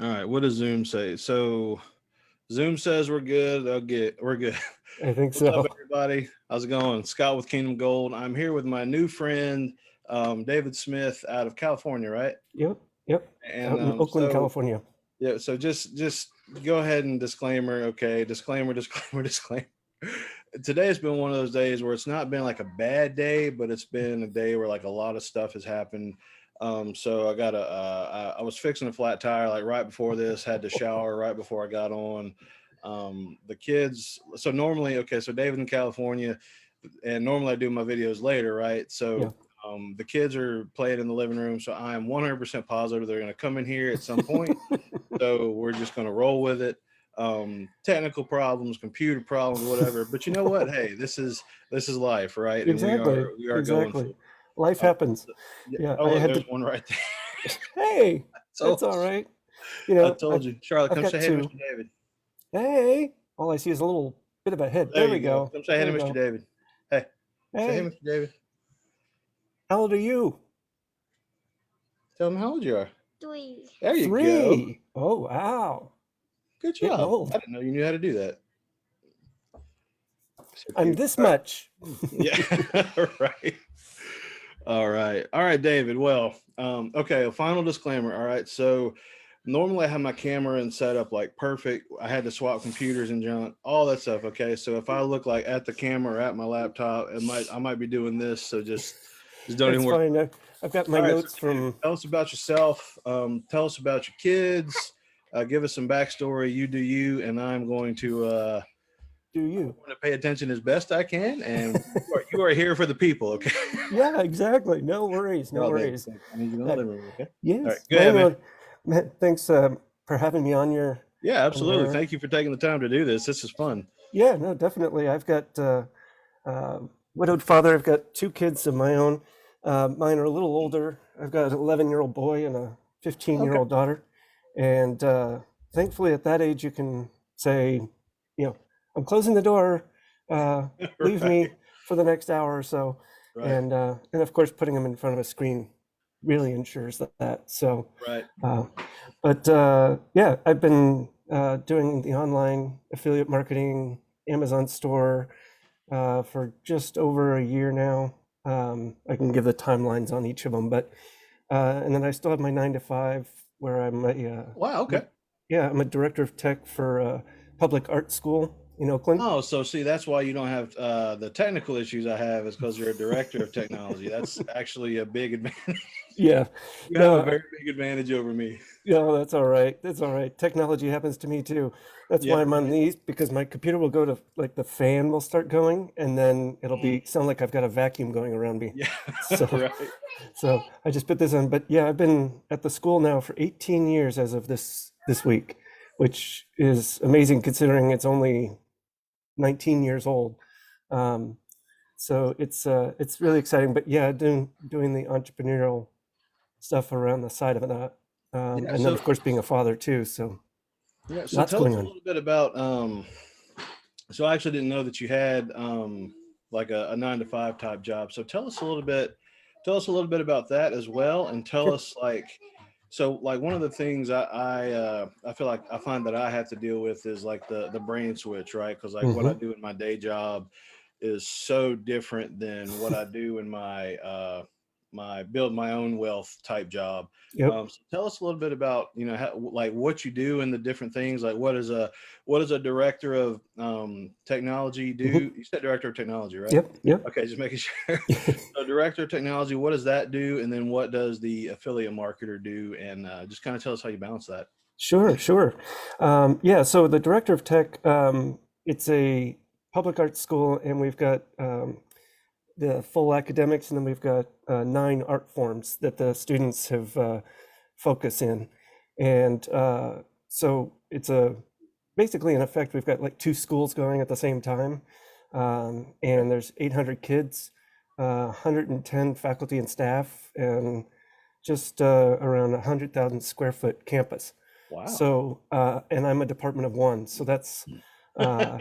All right. What does Zoom say? So Zoom says we're good. We're good. I think What's up, so. everybody? How's it going? Scott with Kingdom Gold. I'm here with my new friend, David Smith, out of California, right? Yep, yep. And Out in Oakland, California. yeah, so just go ahead and disclaimer. Okay, disclaimer, disclaimer, disclaimer. Today has been one of those days where it's not been like a bad day, but it's been a day where like a lot of stuff has happened. So I was fixing a flat tire like right before this, had to shower right before I got on. The kids, so normally, okay, so David in California, and normally I do my videos later, right? Yeah. So the kids are playing in the living room, so I am 100% positive they're going to come in here at some point. So we're just going to roll with it. Technical problems, computer problems, whatever. But you know what? Hey, this is life, right? And we are Exactly, we are going for exactly. it. Life Um, happens. yeah. Yeah, Oh, I look, had there's to. one right there. Hey, so it's all right. I told I've you, Charlotte, I've come say got hey to two. Mr. David. Hey, all I see is a little bit of a head. There There we you go. go. Come say hey There to we Mr. go. David. Hey, say hey, Hey, Mr. David. how old are you? Tell him how old you are. Three. There you go. 3. Oh, wow. Good Getting job. I old. didn't know you knew how to do that. So I'm cute. this All right. much. Yeah. Right. All right, David. Well, okay, a final disclaimer. All right. So normally I have my camera and set up like perfect. I had to swap computers and junk, all that stuff. Okay. So if I look like at the camera or at my laptop, I might be doing this. So just don't even That's worry. fine. I've got my All right. So notes David, from tell us about yourself. Tell us about your kids. Give us some backstory. You do you, and I'm going to Do You. pay attention as best I can. And you are here for the people. Okay. Yeah, exactly. No worries. No You're all David. worries. I need you in the Uh, living room. Okay. All right. yes, Go ahead, man. Man, thanks for having me Yeah, on absolutely. your. Thank you for taking the time to do this. This is fun. Yeah, no, definitely. I've got uh, widowed father. I've got two kids of my own. Mine are a little older. I've got an 11-year-old boy and a 15 year Okay. old daughter. And thankfully, at that age, you can say, you know, I'm closing the door. Leave Right. me for the next hour or so. Right. And of course, putting them in front of a screen really ensures that. So, Right. uh, but yeah, I've been doing the online affiliate marketing, Amazon store for just over a year now. I can give the timelines on each of them, but and then I still have my 9 to 5 where Wow. Okay. yeah, I'm a director of tech for a public art school in Oakland. Oh, so see, that's why you don't have the technical issues I have is because you're a director of technology. That's actually a big advantage. Yeah, You have a no, very big advantage over me. no, that's all right. That's all right. Technology happens to me too. That's Yeah. why I'm on Right. these because my computer will go to like the fan will start going and then it'll Mm. be sound like I've got a vacuum going around me. Yeah. So Right. so I just put this on. But yeah, I've been at the school now for 18 years as of this week, which is amazing considering it's only 19 years old. Um, so it's really exciting. But yeah, doing the entrepreneurial stuff around the side of that, Yeah. and then So of course being a father too. So yeah. So lots tell going us a on. little bit about. So I actually didn't know that you had like a 9 to 5 type job. So tell us a little bit. Tell us a little bit about that as well, and tell Sure. us like. So like one of the things I feel like I find that I have to deal with is like the brain switch, right? Because like what I Hmm. do in my day job is so different than what I do in my my build my own wealth type job. Yep. So tell us a little bit about how, like what you do and the different things. Like what does a director of technology Hmm. do? You said director of technology, right? Yep. Yep. Okay, just making sure. So director of technology, what does that do? And then what does the affiliate marketer do? And just kind of tell us how you balance that. Sure. Sure. Yeah. So the director of tech, it's a public art school, and we've got the full academics, and then we've got 9 art forms that the students have focus in, and so it's a basically in effect we've got like 2 schools going at the same time, Okay. and there's 800 kids, 110 faculty and staff, and just around 100,000 square foot campus. Wow. So, and I'm a department of one, so that's uh,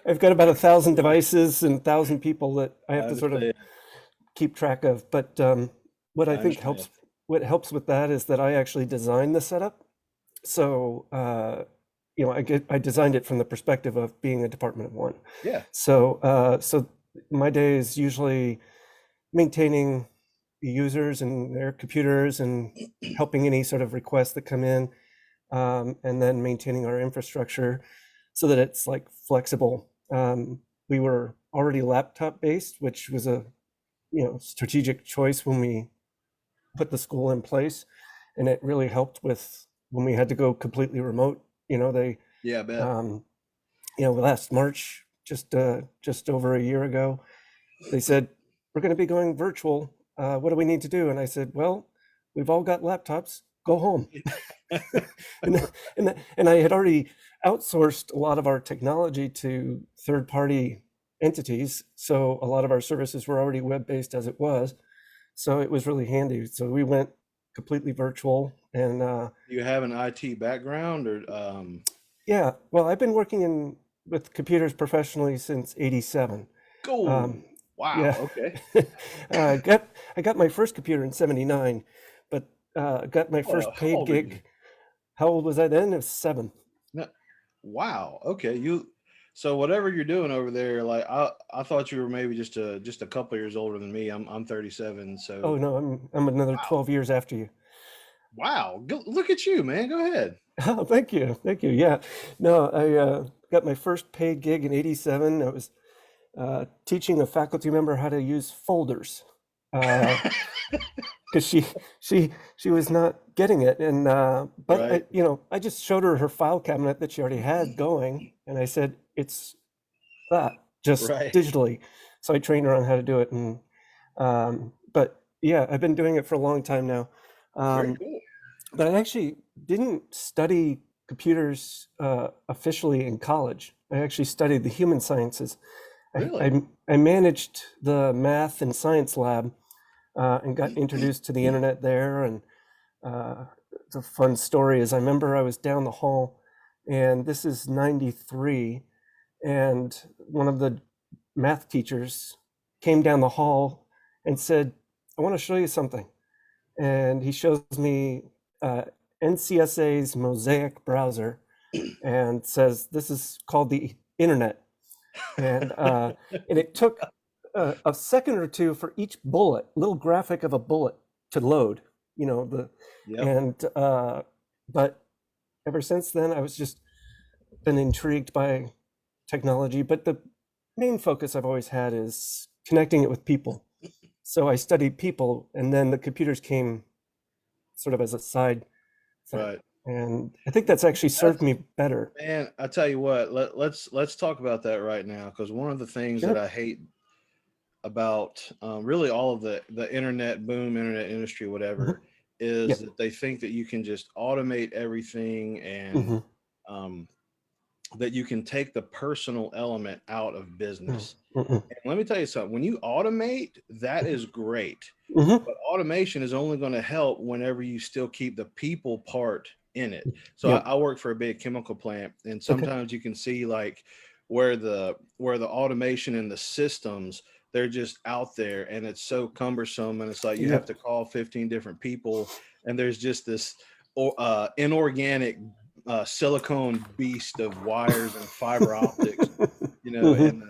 I've got about 1,000 devices and 1,000 people that I I have to sort of understand. keep track of. But what I I think understand. helps what helps with that is that I actually designed the setup. So, I designed it from the perspective of being a department of one. Yeah. So my day is usually maintaining the users and their computers and helping any sort of requests that come in, and then maintaining our infrastructure so that it's like flexible. We were already laptop based, which was a strategic choice when we put the school in place, and it really helped with when we had to go completely remote. They Yeah, I bet. last March, just over a year ago, they said, we're going to be going virtual. What do we need to do? And I said, well, we've all got laptops. Go home. and I had already outsourced a lot of our technology to third-party entities. So a lot of our services were already web-based as it was. So it was really handy. So we went completely virtual. And You have an IT background, or yeah, well, I've been working with computers professionally since '87. cool. Um, Wow. yeah, Okay. I got my first computer in '79, but got my Oh, first how paid old are you? gig. How old was I then? It was 7. No, wow. Okay. So whatever you're doing over there, like I thought you were maybe just a couple years older than me. I'm 37. Oh So no, I'm another wow. 12 years after you. Wow. Look at you, man. Go ahead. Oh, thank you. Yeah, no, I got my first paid gig in '87. I was teaching a faculty member how to use folders. Because she was not getting it, and but Right. I just showed her file cabinet that she already had going, and I said it's that just Right. digitally. So I trained her on how to do it, and but yeah, I've been doing it for a long time now. Very Um, cool. but I actually didn't study computers officially in college. I actually studied the human sciences. I, Really? I, I managed the math and science lab, and got introduced to the internet there. And the fun story is I remember I was down the hall, and this is '93, and one of the math teachers came down the hall and said, I want to show you something. And he shows me uh, NCSA's Mosaic browser and says, this is called the internet. And it took a second or two for each bullet, little graphic of a bullet to load. You know the Yep. and But ever since then, I was just been intrigued by technology. But the main focus I've always had is connecting it with people. So I studied people, and then the computers came sort of as a side thing. Right. And I think that's actually served That's me better. Man, I tell you what, let's talk about that right now, because one of the things that Sure. I hate about really all of the internet boom, internet industry, Hmm. whatever, is Yep. that they think that you can just automate everything, and Hmm. um, that you can take the personal element out of business. Hmm. And let me tell you something, when you automate, that is great. Hmm. But automation is only going to help whenever you still keep the people part in it. So Yep. I work for a big chemical plant, and Okay. sometimes you can see like where the automation and the systems, they're just out there, and it's so cumbersome, and it's like you have Yep. to call 15 different people, and there's just this inorganic silicone beast of wires and fiber optics, Hmm. and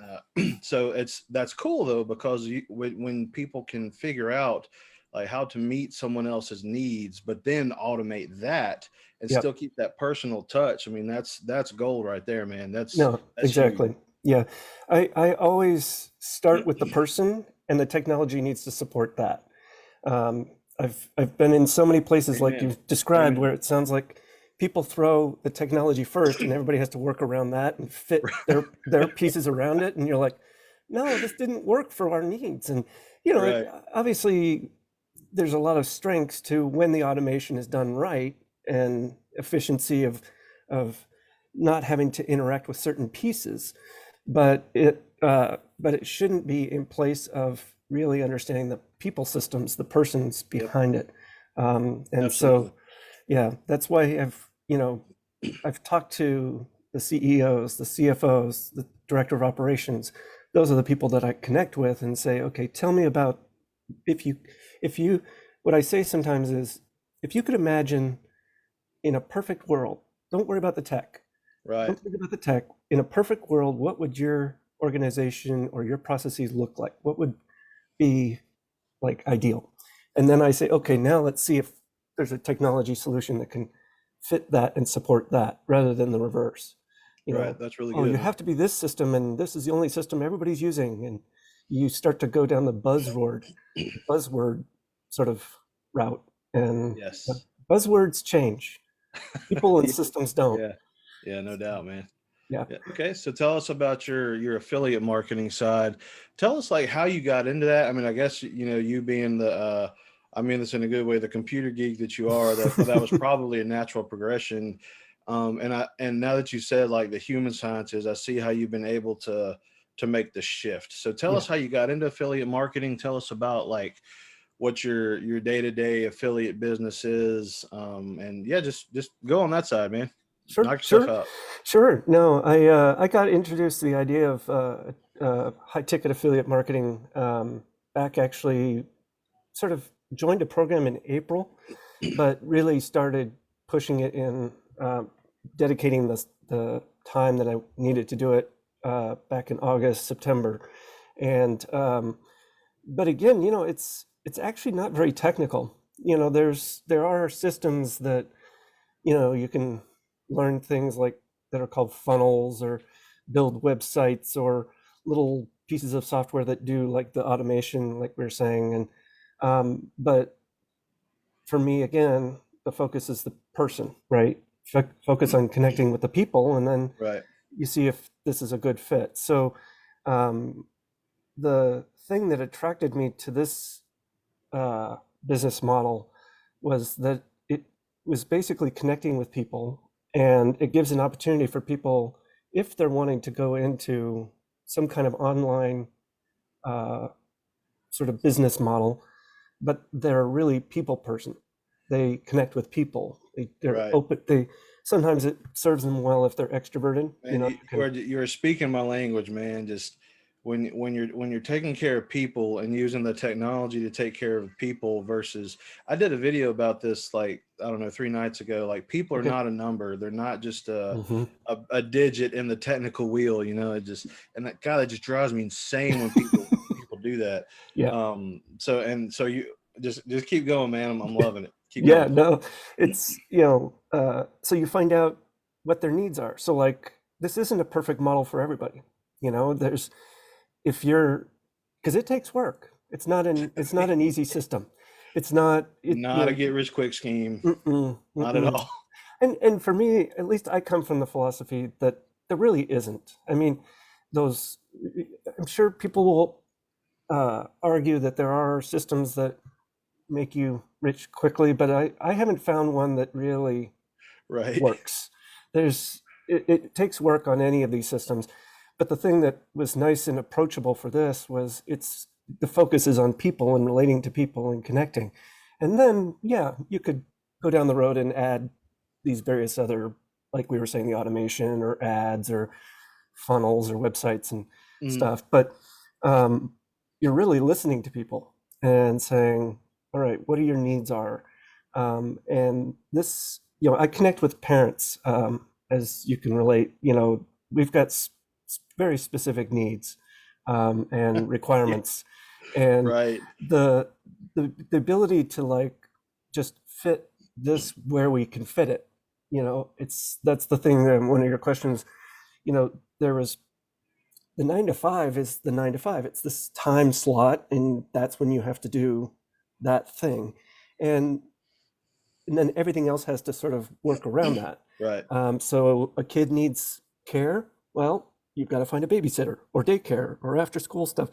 so that's cool though, because when people can figure out like how to meet someone else's needs, but then automate that and still Yep. keep that personal touch. I mean, that's gold right there, man. No, That's huge. exactly. Yeah. I always start with the person, and the technology needs to support that. I've been in so many places like Amen. you've described Amen. where it sounds like people throw the technology first, and everybody has to work around that and fit their pieces around it. And you're like, no, this didn't work for our needs. And Right. obviously there's a lot of strengths to when the automation is done right, and efficiency of not having to interact with certain pieces, but it shouldn't be in place of really understanding the people systems, the persons Yep. behind it. And Absolutely. so, yeah, that's why I've talked to the CEOs, the CFOs, the director of operations. Those are the people that I connect with and say, okay, tell me about if you if you what I say sometimes is, if you could imagine in a perfect world, don't worry about the tech. Right. Don't think about the tech. In a perfect world, what would your organization or your processes look like? What would be like ideal? And then I say, okay, now let's see if there's a technology solution that can fit that and support that rather than the reverse. You Right. know, That's really oh, you good, man. have to be this system and this is the only system everybody's using. And you start to go down the buzzword sort of route. And Yes. buzzwords change. People and Yeah. systems don't. Yeah. Yeah. No doubt, man. Yeah. Yeah. Okay. So tell us about your affiliate marketing side. Tell us like how you got into that. I mean, I guess you being the I mean this in a good way, the computer geek that you are, that was probably a natural progression. And now that you said like the human sciences, I see how you've been able to make the shift. So tell Yeah. us how you got into affiliate marketing. Tell us about like what your day-to-day affiliate business is. And yeah, just go on that side, man. Sure, Knock yourself sure, out. sure. No, I got introduced to the idea of high ticket affiliate marketing back actually sort of joined a program in April, but really started pushing it in dedicating the time that I needed to do it back in August, September, and but again, it's actually not very technical. There are systems that you can learn things like that are called funnels or build websites or little pieces of software that do like the automation, like we were saying. And but for me, again, the focus is the person, right? Focus on connecting with the people, and then Right. you see if this is a good fit. So um, the thing that attracted me to this business model was that it was basically connecting with people, and it gives an opportunity for people if they're wanting to go into some kind of online uh, sort of business model, but they're a really people person. They connect with people. They're Right. open. They sometimes it serves them well if they're extroverted. Man, You can. you're speaking my language, man. Just when you're taking care of people and using the technology to take care of people versus I did a video about this like I don't know 3 nights ago. Like people are Okay. not a number. They're not just Hmm. a digit in the technical wheel. It just and that God that just drives me insane when people do that. Yeah. So you just keep going, man. I'm loving it. Keep Yeah, going. no, it's, so you find out what their needs are. So like this isn't a perfect model for everybody. There's if you're because it takes work. It's not an easy system. It's not it Not a get rich quick scheme. mm-mm, Not at mm-mm. all. And for me, at least I come from the philosophy that there really isn't. I mean, those I'm sure people will argue that there are systems that make you rich quickly, but I haven't found one that really Right. works. It takes work on any of these systems, but the thing that was nice and approachable for this was the focus is on people and relating to people and connecting. And then, yeah, you could go down the road and add these various other, like we were saying, the automation or ads or funnels or websites and Mm, stuff. But um, you're really listening to people and saying, all right, what are your needs are? And this, I connect with parents, as you can relate. We've got very specific needs and yeah. requirements, and Right. the, the ability to like just fit this where we can fit it. That's the thing. One of your questions, there was the 9 to 5 is the 9 to 5. It's this time slot, and that's when you have to do that thing. And and then everything else has to sort of work around that. Right. So a kid needs care. Well, you've got to find a babysitter or daycare or after school stuff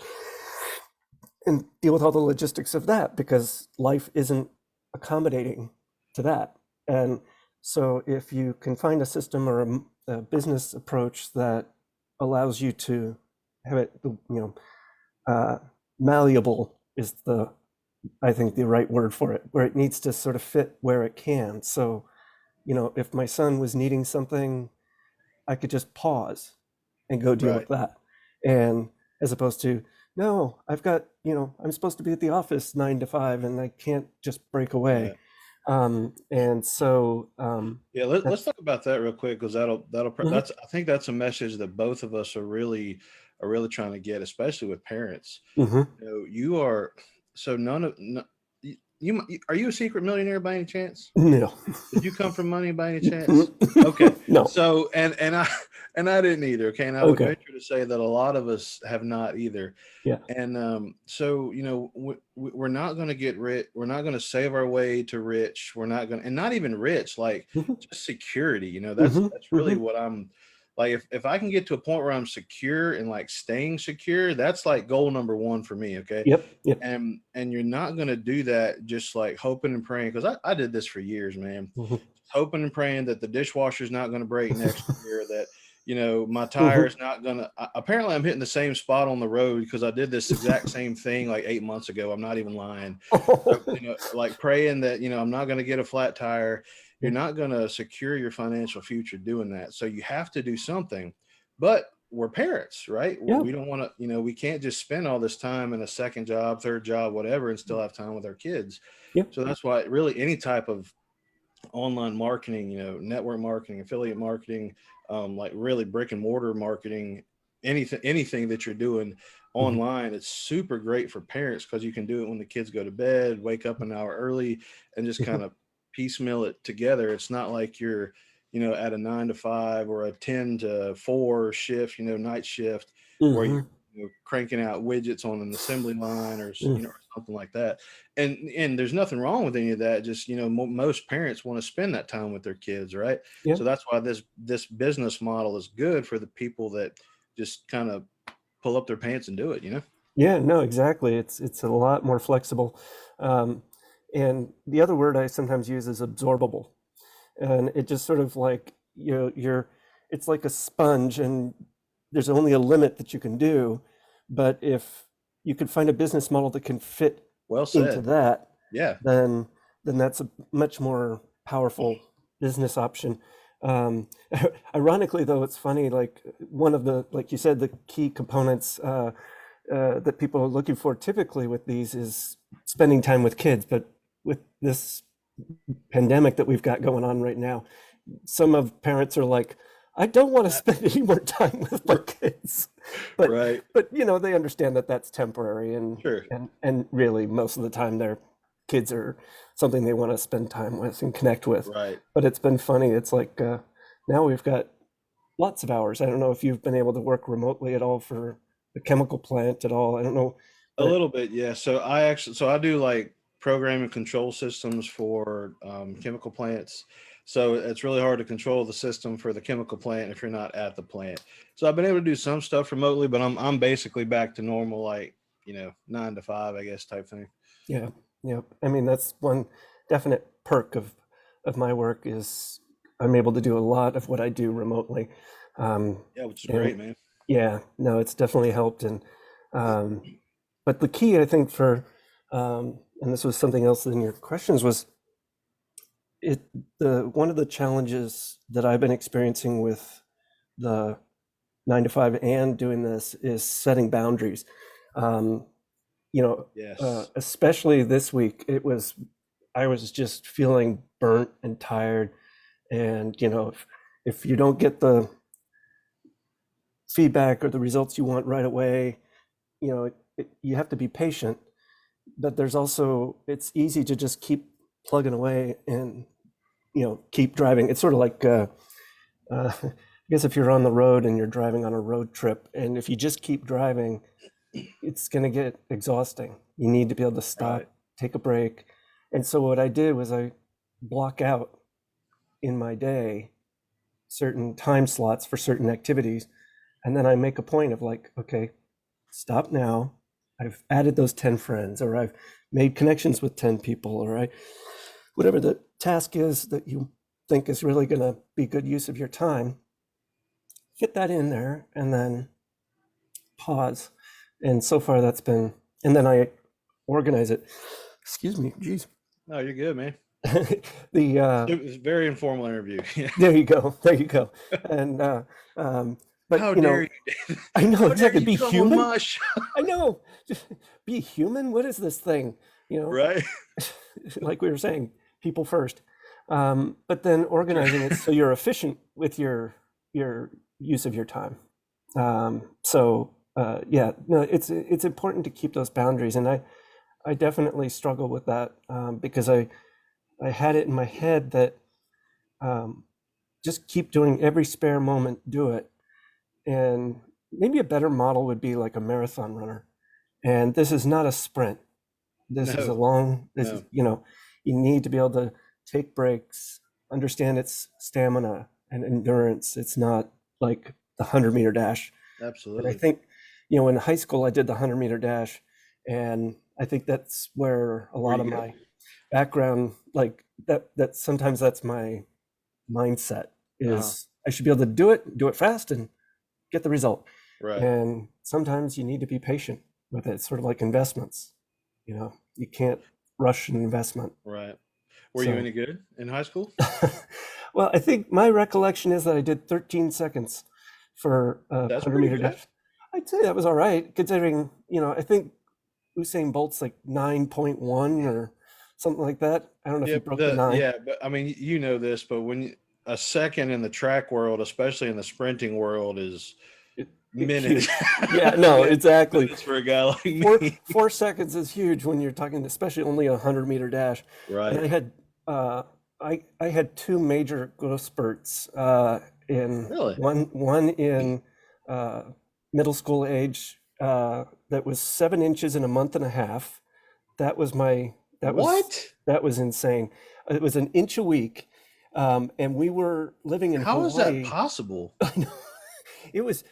and deal with all the logistics of that because life isn't accommodating to that. And so if you can find a system or a business approach that allows you to have it, uh, malleable is I think the right word for it, where it needs to sort of fit where it can. So, if my son was needing something, I could just pause and go deal Right. with that. And as opposed to no, I've got, I'm supposed to be at the office 9 to 5 and I can't just break away. Yeah. And so Yeah, let's that's, talk about that real quick because mhm, that's I think that's a message that both of us are really trying to get, especially with parents. mhm. You know, you are so none of no, are you a secret millionaire by any chance? No. Did you come from money by any chance? Okay. No. So and I and I didn't either. Okay, and I would Okay. venture to say that a lot of us have not either. Yeah. And so you know we're not going to get rich. We're not going to save our way to rich. We're not going to, and not even rich, like Mhm, just security. You know, mhm, that's really mhm. what I'm like. If I can get to a point where I'm secure and like staying secure, that's like goal number one for me. Okay, Yep. Yep. and you're not going to do that just like hoping and praying because I did this for years, man, Mhm. hoping and praying that the dishwasher's not going to break next year, that my tire Mhm. is not going to. Apparently I'm hitting the same spot on the road because I did this exact same thing like 8 months ago. I'm not even lying. So, like praying that I'm not going to get a flat tire. You're Yeah. not going to secure your financial future doing that, so you have to do something. But we're parents, right? Yeah. We don't want to, we can't just spend all this time in a second job, third job, whatever, and still have time with our kids. Yeah. So that's why really any type of online marketing, network marketing, affiliate marketing, like really brick and mortar marketing, anything that you're doing Mhm. online, it's super great for parents because you can do it when the kids go to bed, wake up an hour early, and just kind Mhm. of piecemeal it together. It's not like you're, at a 9 to 5 or a 10 to 4 shift, night shift, where you're Mhm. cranking out widgets on an assembly line or Mm. or something like that. And there's nothing wrong with any of that. Just most parents want to spend that time with their kids, right? Yeah. So that's why this business model is good for the people that just kind of pull up their pants and do it. Yeah, no, exactly. It's a lot more flexible. Um, and the other word I sometimes use is absorbable. And it just sort of like, you're it's like a sponge and there's only a limit that you can do. But if you could find a business model that can fit Well into said. that, Yeah. then that's a much more powerful business option. Um, Ironically, though, it's funny. Like one of the, like you said, the key components that people are looking for typically with these is spending time with kids. But with this pandemic that we've got going on right now, some of parents are like, I don't want to spend any more time with my kids. But Right. they understand that that's temporary, and Sure. really most of the time their kids are something they want to spend time with and connect with. Right. But it's been funny. It's like now we've got lots of hours. I don't know if you've been able to work remotely at all for the chemical plant at all. I don't know, A but little bit, yeah. So I do like program and control systems for chemical plants. So it's really hard to control the system for the chemical plant if you're not at the plant. So I've been able to do some stuff remotely, but I'm basically back to normal, like 9 to 5, I guess, type thing. yeah, yeah. I mean, that's one definite perk of my work is I'm able to do a lot of what I do remotely. Um, Yeah, which is and great, man. yeah, no, it's definitely helped. And um, but the key, I think, and this was something else in your questions, was it the one of the challenges that I've been experiencing with the 9 to 5 and doing this is setting boundaries. Um, Yes. especially this week, I was just feeling burnt and tired. And, if you don't get the feedback or the results you want right away, you have to be patient. But there's also, it's easy to just keep plugging away and, keep driving. It's sort of like, I guess if you're on the road and you're driving on a road trip, and if you just keep driving, it's going to get exhausting. You need to be able to Right. stop, take a break. And so what I did was I block out in my day certain time slots for certain activities. And then I make a point of like, okay, stop now. I've added those 10 friends, or I've made connections with 10 people, or whatever the task is that you think is really going to be good use of your time, get that in there and then pause. And so far that's been, and then I organize it. Excuse me, geez. No, you're good, man. The It was a very informal interview. Yeah. There you go, there you go. And But How dare you? I know How dare exactly. you Be come on human. my show? I know. Be human. What is this thing? You know, Right. like we were saying, people first. But then organizing it so you're efficient with your use of your time. Yeah, no, it's important to keep those boundaries, and I definitely struggle with that because I had it in my head that um, just keep doing every spare moment, do it, and maybe a better model would be like a marathon runner. And this is not a sprint. This is a No, long. This is no. you need to be able to take breaks, understand its stamina and endurance. It's not like the 100-meter dash. And I Absolutely. think, in high school, I did the 100-meter dash. And I think that's where a Where lot of you go? my background, like that sometimes that's my mindset Uh-huh. is I should be able to do it fast and get the result. Right. And sometimes you need to be patient with it. It's sort of like investments. You can't rush an investment. Right. Were you So, any good in high school? well, I think my recollection is that I did 13 seconds for a That's 100 pretty meter good. dash. I'd say that was all right, considering, I think Usain Bolt's like 9.1 or something like that. I don't know if he Yep. broke the nine. But I mean, you know this, but a second in the track world, especially in the sprinting world, is minutes. Huge. Yeah, no, Min- exactly. Minutes for a guy like Four me. 4 seconds is huge when you're talking, especially only a 100-meter dash. And Right. uh, I had two major growth spurts in Really? one in uh, middle school age that was 7 inches in a month and a half. That was my What? that was insane. It was an inch a week, and we were living in How is that Hawaii. possible? It was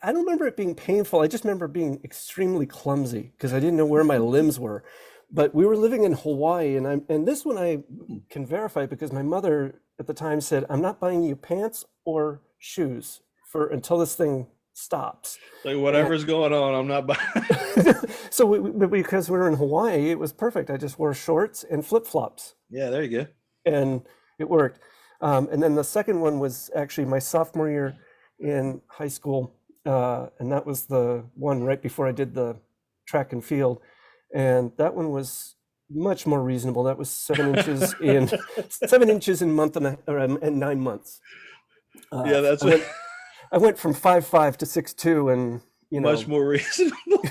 I don't remember it being painful. I just remember being extremely clumsy because I didn't know where my limbs were. But we were living in Hawaii, and this one I can verify because my mother at the time said, "I'm not buying you pants or shoes for until this thing stops." Like And whatever's going on, I'm not buying. so because we were in Hawaii, it was perfect. I just wore shorts and flip flops, Yeah, there you go. and it worked. And then the second one was actually my sophomore year in high school, and that was the one right before I did the track and field, and that one was much more reasonable. That was 7 inches in 7 inches in month and 9 months. Yeah, I went from 5'5" to 6'2", and much more reasonable.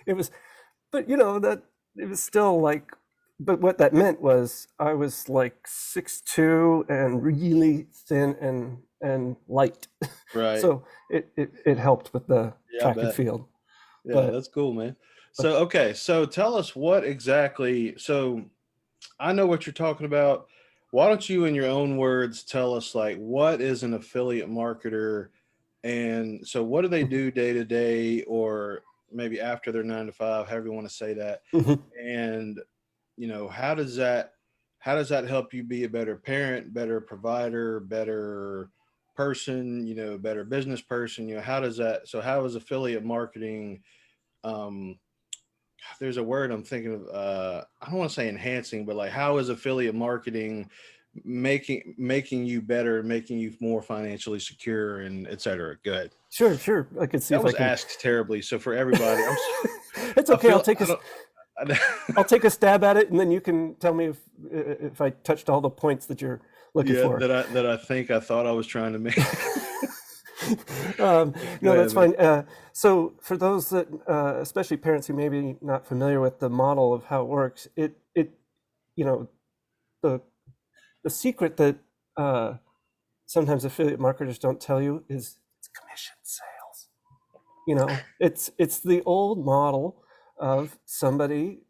it was, but that it was still like, but what that meant was I was like 6'2" and really thin and light. Right. So it helped with the Yeah, I track and bet. field. Yeah, But that's cool, man. but So, okay, so tell us what exactly. So, I know what you're talking about. Why don't you, in your own words, tell us like what is an affiliate marketer, and so what do they do day to day, or maybe after their 9 to 5, however you want to say that, Mhm. and how does that help you be a better parent, better provider, better person, better business person? How does that? So, how is affiliate marketing? Um, there's a word I'm thinking of. I don't want to say enhancing, but like, how is affiliate marketing making you better, making you more financially secure, and et cetera? Go ahead. Sure, I could see That if I was can. asked terribly. So for everybody, It's I okay. feel I don't. I'll take a stab at it, and then you can tell me if I touched all the points that you're looking Yeah, for. that I think I thought I was trying to make. um, Go no, ahead, that's man. fine. So for those that, especially parents who may be not familiar with the model of how it works, you know, the the secret that sometimes affiliate marketers don't tell you is it's commission sales. It's the old model of somebody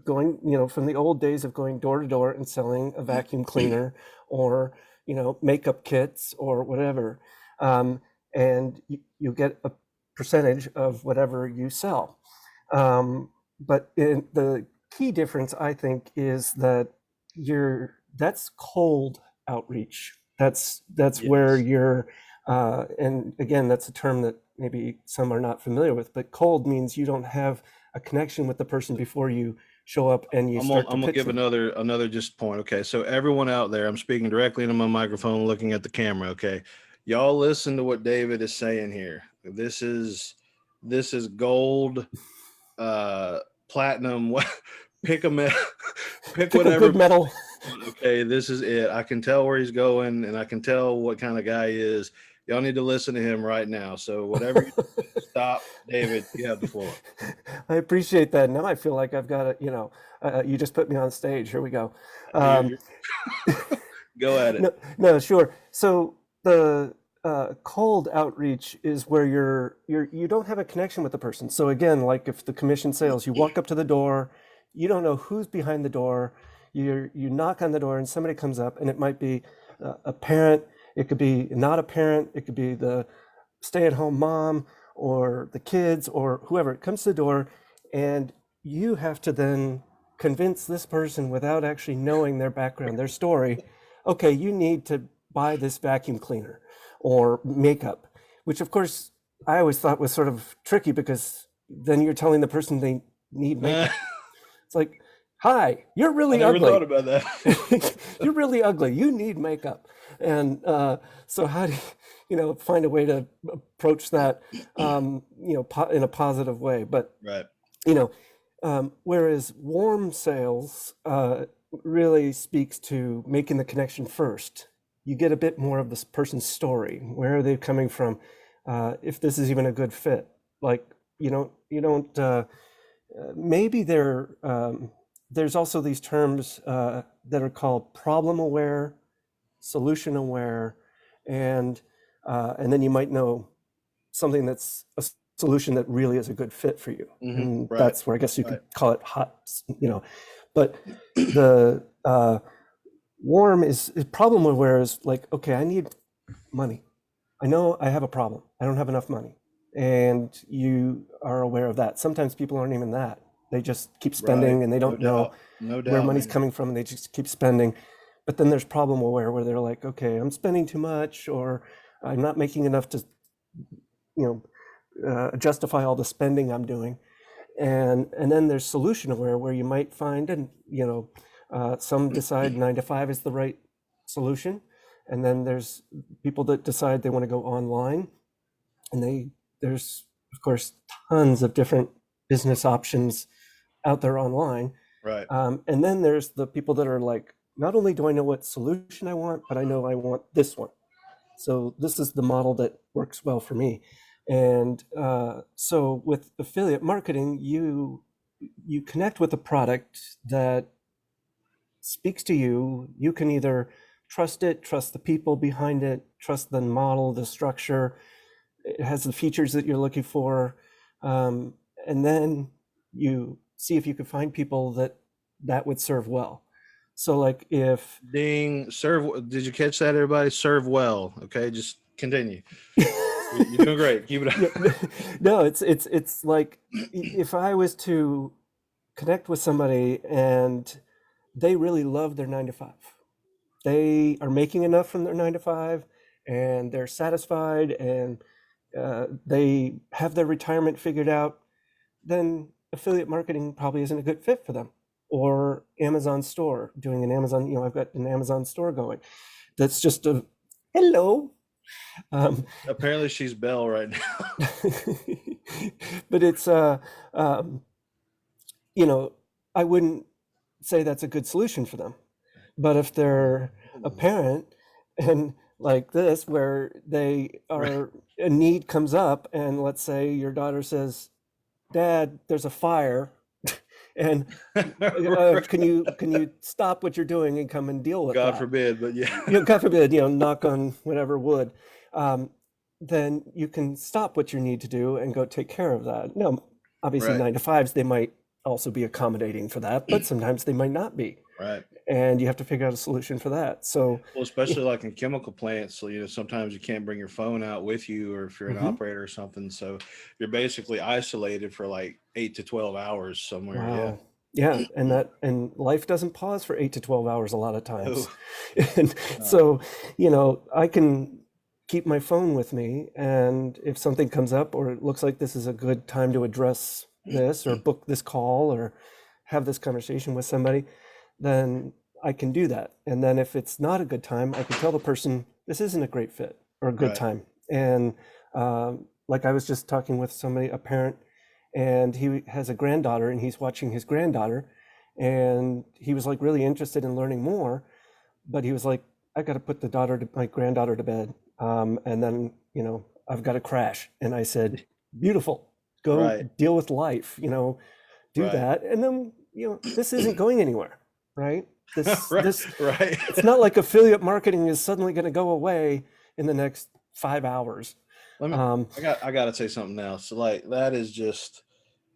going, from the old days of going door to door and selling a vacuum cleaner or, makeup kits or whatever. Um, and you get a percentage of whatever you sell. But the key difference, I think, is that that's cold outreach. That's where Yes. you're, and again, that's a term that maybe some are not familiar with, but cold means you don't have a connection with the person before you show up and you I'm gonna start to I'm gonna pitch give them. another just point. Okay, so everyone out there, I'm speaking directly into my microphone, looking at the camera. Okay, y'all listen to what David is saying here. This is gold, platinum. Pick a pick Pick a whatever. good metal. Okay, this is it. I can tell where he's going, and I can tell what kind of guy he is. Y'all need to listen to him right now. So whatever you stop, David, you have the floor. I appreciate that. Now I feel like I've got to, you just put me on stage. Here we go. You- Go at it. No, no, sure. So the cold outreach is where you don't have a connection with the person. So again, like if the commission sales, you walk up to the door, you don't know who's behind the door. You knock on the door and somebody comes up, and it might be a parent. It could be not a parent. It could be the stay-at-home mom or the kids or whoever. It comes to the door, and you have to then convince this person without actually knowing their background, their story. Okay, you need to buy this vacuum cleaner or makeup, which of course I always thought was sort of tricky because then you're telling the person they need makeup. It's like, hi, you're I really never ugly. thought about that. You're really ugly. You need makeup. And so how do you find a way to approach that, in a positive way? But, Right. Whereas warm sales really speaks to making the connection first. You get a bit more of this person's story. Where are they coming from? If this is even a good fit. Like, maybe there's also these terms that are called problem aware, solution aware, and then you might know something that's a solution that really is a good fit for you. And Right. that's where I guess you could call it hot, but the warm is problem aware is like, okay, I need money. I know I have a problem. I don't have enough money. And you are aware of that. Sometimes people aren't even that. They just keep spending and they don't know where money's coming from, and they just keep spending. But then there's problem aware where they're like, okay, I'm spending too much, or I'm not making enough to, justify all the spending I'm doing. And then there's solution aware where you might find, and some decide 9 to 5 is the right solution. And then there's people that decide they want to go online, and there's of course tons of different business options out there online. Right. And then there's the people that are like, not only do I know what solution I want, but I know I want this one. So this is the model that works well for me. And so with affiliate marketing, you connect with a product that speaks to you. You can either trust it, trust the people behind it, trust the model, the structure. It has the features that you're looking for. And then you see if you can find people that would serve well. So like if Ding, serve. Did you catch that, everybody? Serve well. Okay, just continue. You're doing great. Keep it up. No, it's like if I was to connect with somebody and they really love their 9 to 5, they are making enough from their 9 to 5, and they're satisfied, and they have their retirement figured out, then affiliate marketing probably isn't a good fit for them. Or Amazon store, doing an Amazon, I've got an Amazon store going. That's just a hello. Apparently, she's Belle right now. But it's I wouldn't say that's a good solution for them. But if they're a parent and like this, where they are, a need comes up, and let's say your daughter says, Dad, there's a fire, and can you stop what you're doing and come and deal with God that? forbid, but yeah. God forbid, knock on whatever wood. Then you can stop what you need to do and go take care of that. Now, obviously, Right. 9 to 5s, they might also be accommodating for that, but sometimes they might not be. Right. And you have to figure out a solution for that. So, Well, especially like in chemical plants, so sometimes you can't bring your phone out with you, or if you're an operator or something. So you're basically isolated for like 8 to 12 hours somewhere. wow. Yeah, and life doesn't pause for 8 to 12 hours a lot of times. Oh. And so, I can keep my phone with me, and if something comes up, or it looks like this is a good time to address this, or book this call, or have this conversation with somebody, then I can do that. And then if it's not a good time, I can tell the person, this isn't a great fit. or a good Right. time. And like I was just talking with somebody, a parent, and he has a granddaughter, and he's watching his granddaughter, and he was like really interested in learning more, but he was like, I got to put my granddaughter to bed, and then I've got to crash. And I said, beautiful, go Right. deal with life, do Right. that, and then this isn't going anywhere, right? This Right. this Right. It's not like affiliate marketing is suddenly going to go away in the next 5 hours. Let me. Um, I got to say something else. Like that is just.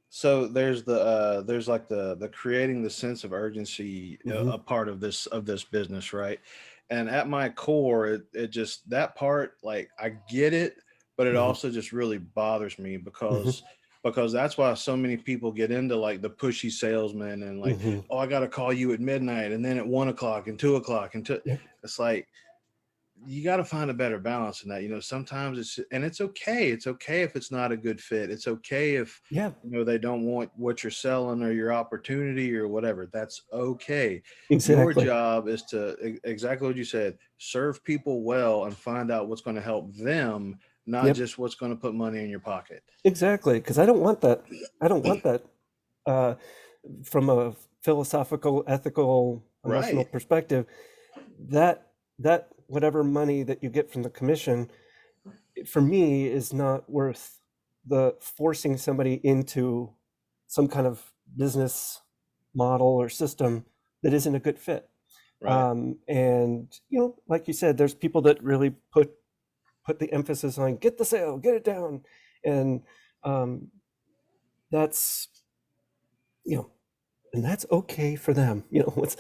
So there's like the creating the sense of urgency, mhm, a part of this business, right? And at my core, it just that part, like I get it, but it mhm, also just really bothers me mhm, because that's why so many people get into like the pushy salesman and like, mhm. oh, I got to call you at midnight and then at 1 o'clock and 2 o'clock and two. Yep. It's like you got to find a better balance in that. Sometimes it's okay. It's okay if it's not a good fit. It's okay if Yeah, they don't want what you're selling or your opportunity or whatever. That's okay. Your exactly. job is to exactly what you said, serve people well and find out what's going to help them, not Yep, just what's going to put money in your pocket. exactly. Because I don't want that. I don't want that uh, from a philosophical, ethical, emotional Right. perspective. That that whatever money that you get from the commission, for me, is not worth the forcing somebody into some kind of business model or system that isn't a good fit. Right. And like you said, there's people that really put the emphasis on get the sale, get it down, and um, that's you know, and that's okay for them. What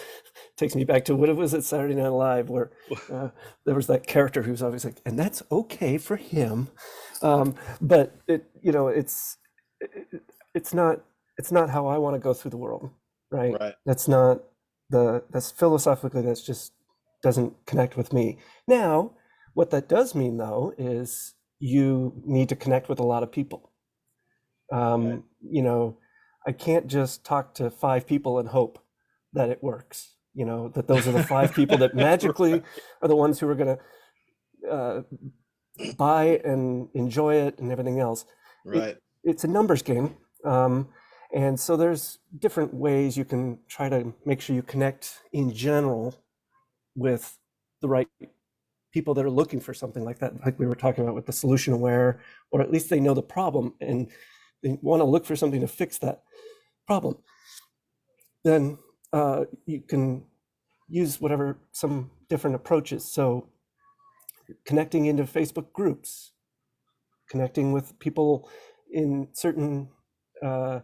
takes me back to what it was at Saturday Night Live, where there was that character who's always like, and that's okay for him, but it's not how I want to go through the world, right? Right. That's not that's philosophically, that's just doesn't connect with me. Now, what that does mean though is you need to connect with a lot of people. Right. um, you know I can't just talk to 5 people and hope that it works, that those are the 5 people that magically are the ones who are going to buy and enjoy it and everything else. it Right. it's a numbers game. And so there's different ways you can try to make sure you connect in general with the right people that are looking for something like that, like we were talking about with the solution aware, or at least they know the problem and they want to look for something to fix that problem. Then you can use some different approaches. So connecting into Facebook groups, connecting with people in certain uh,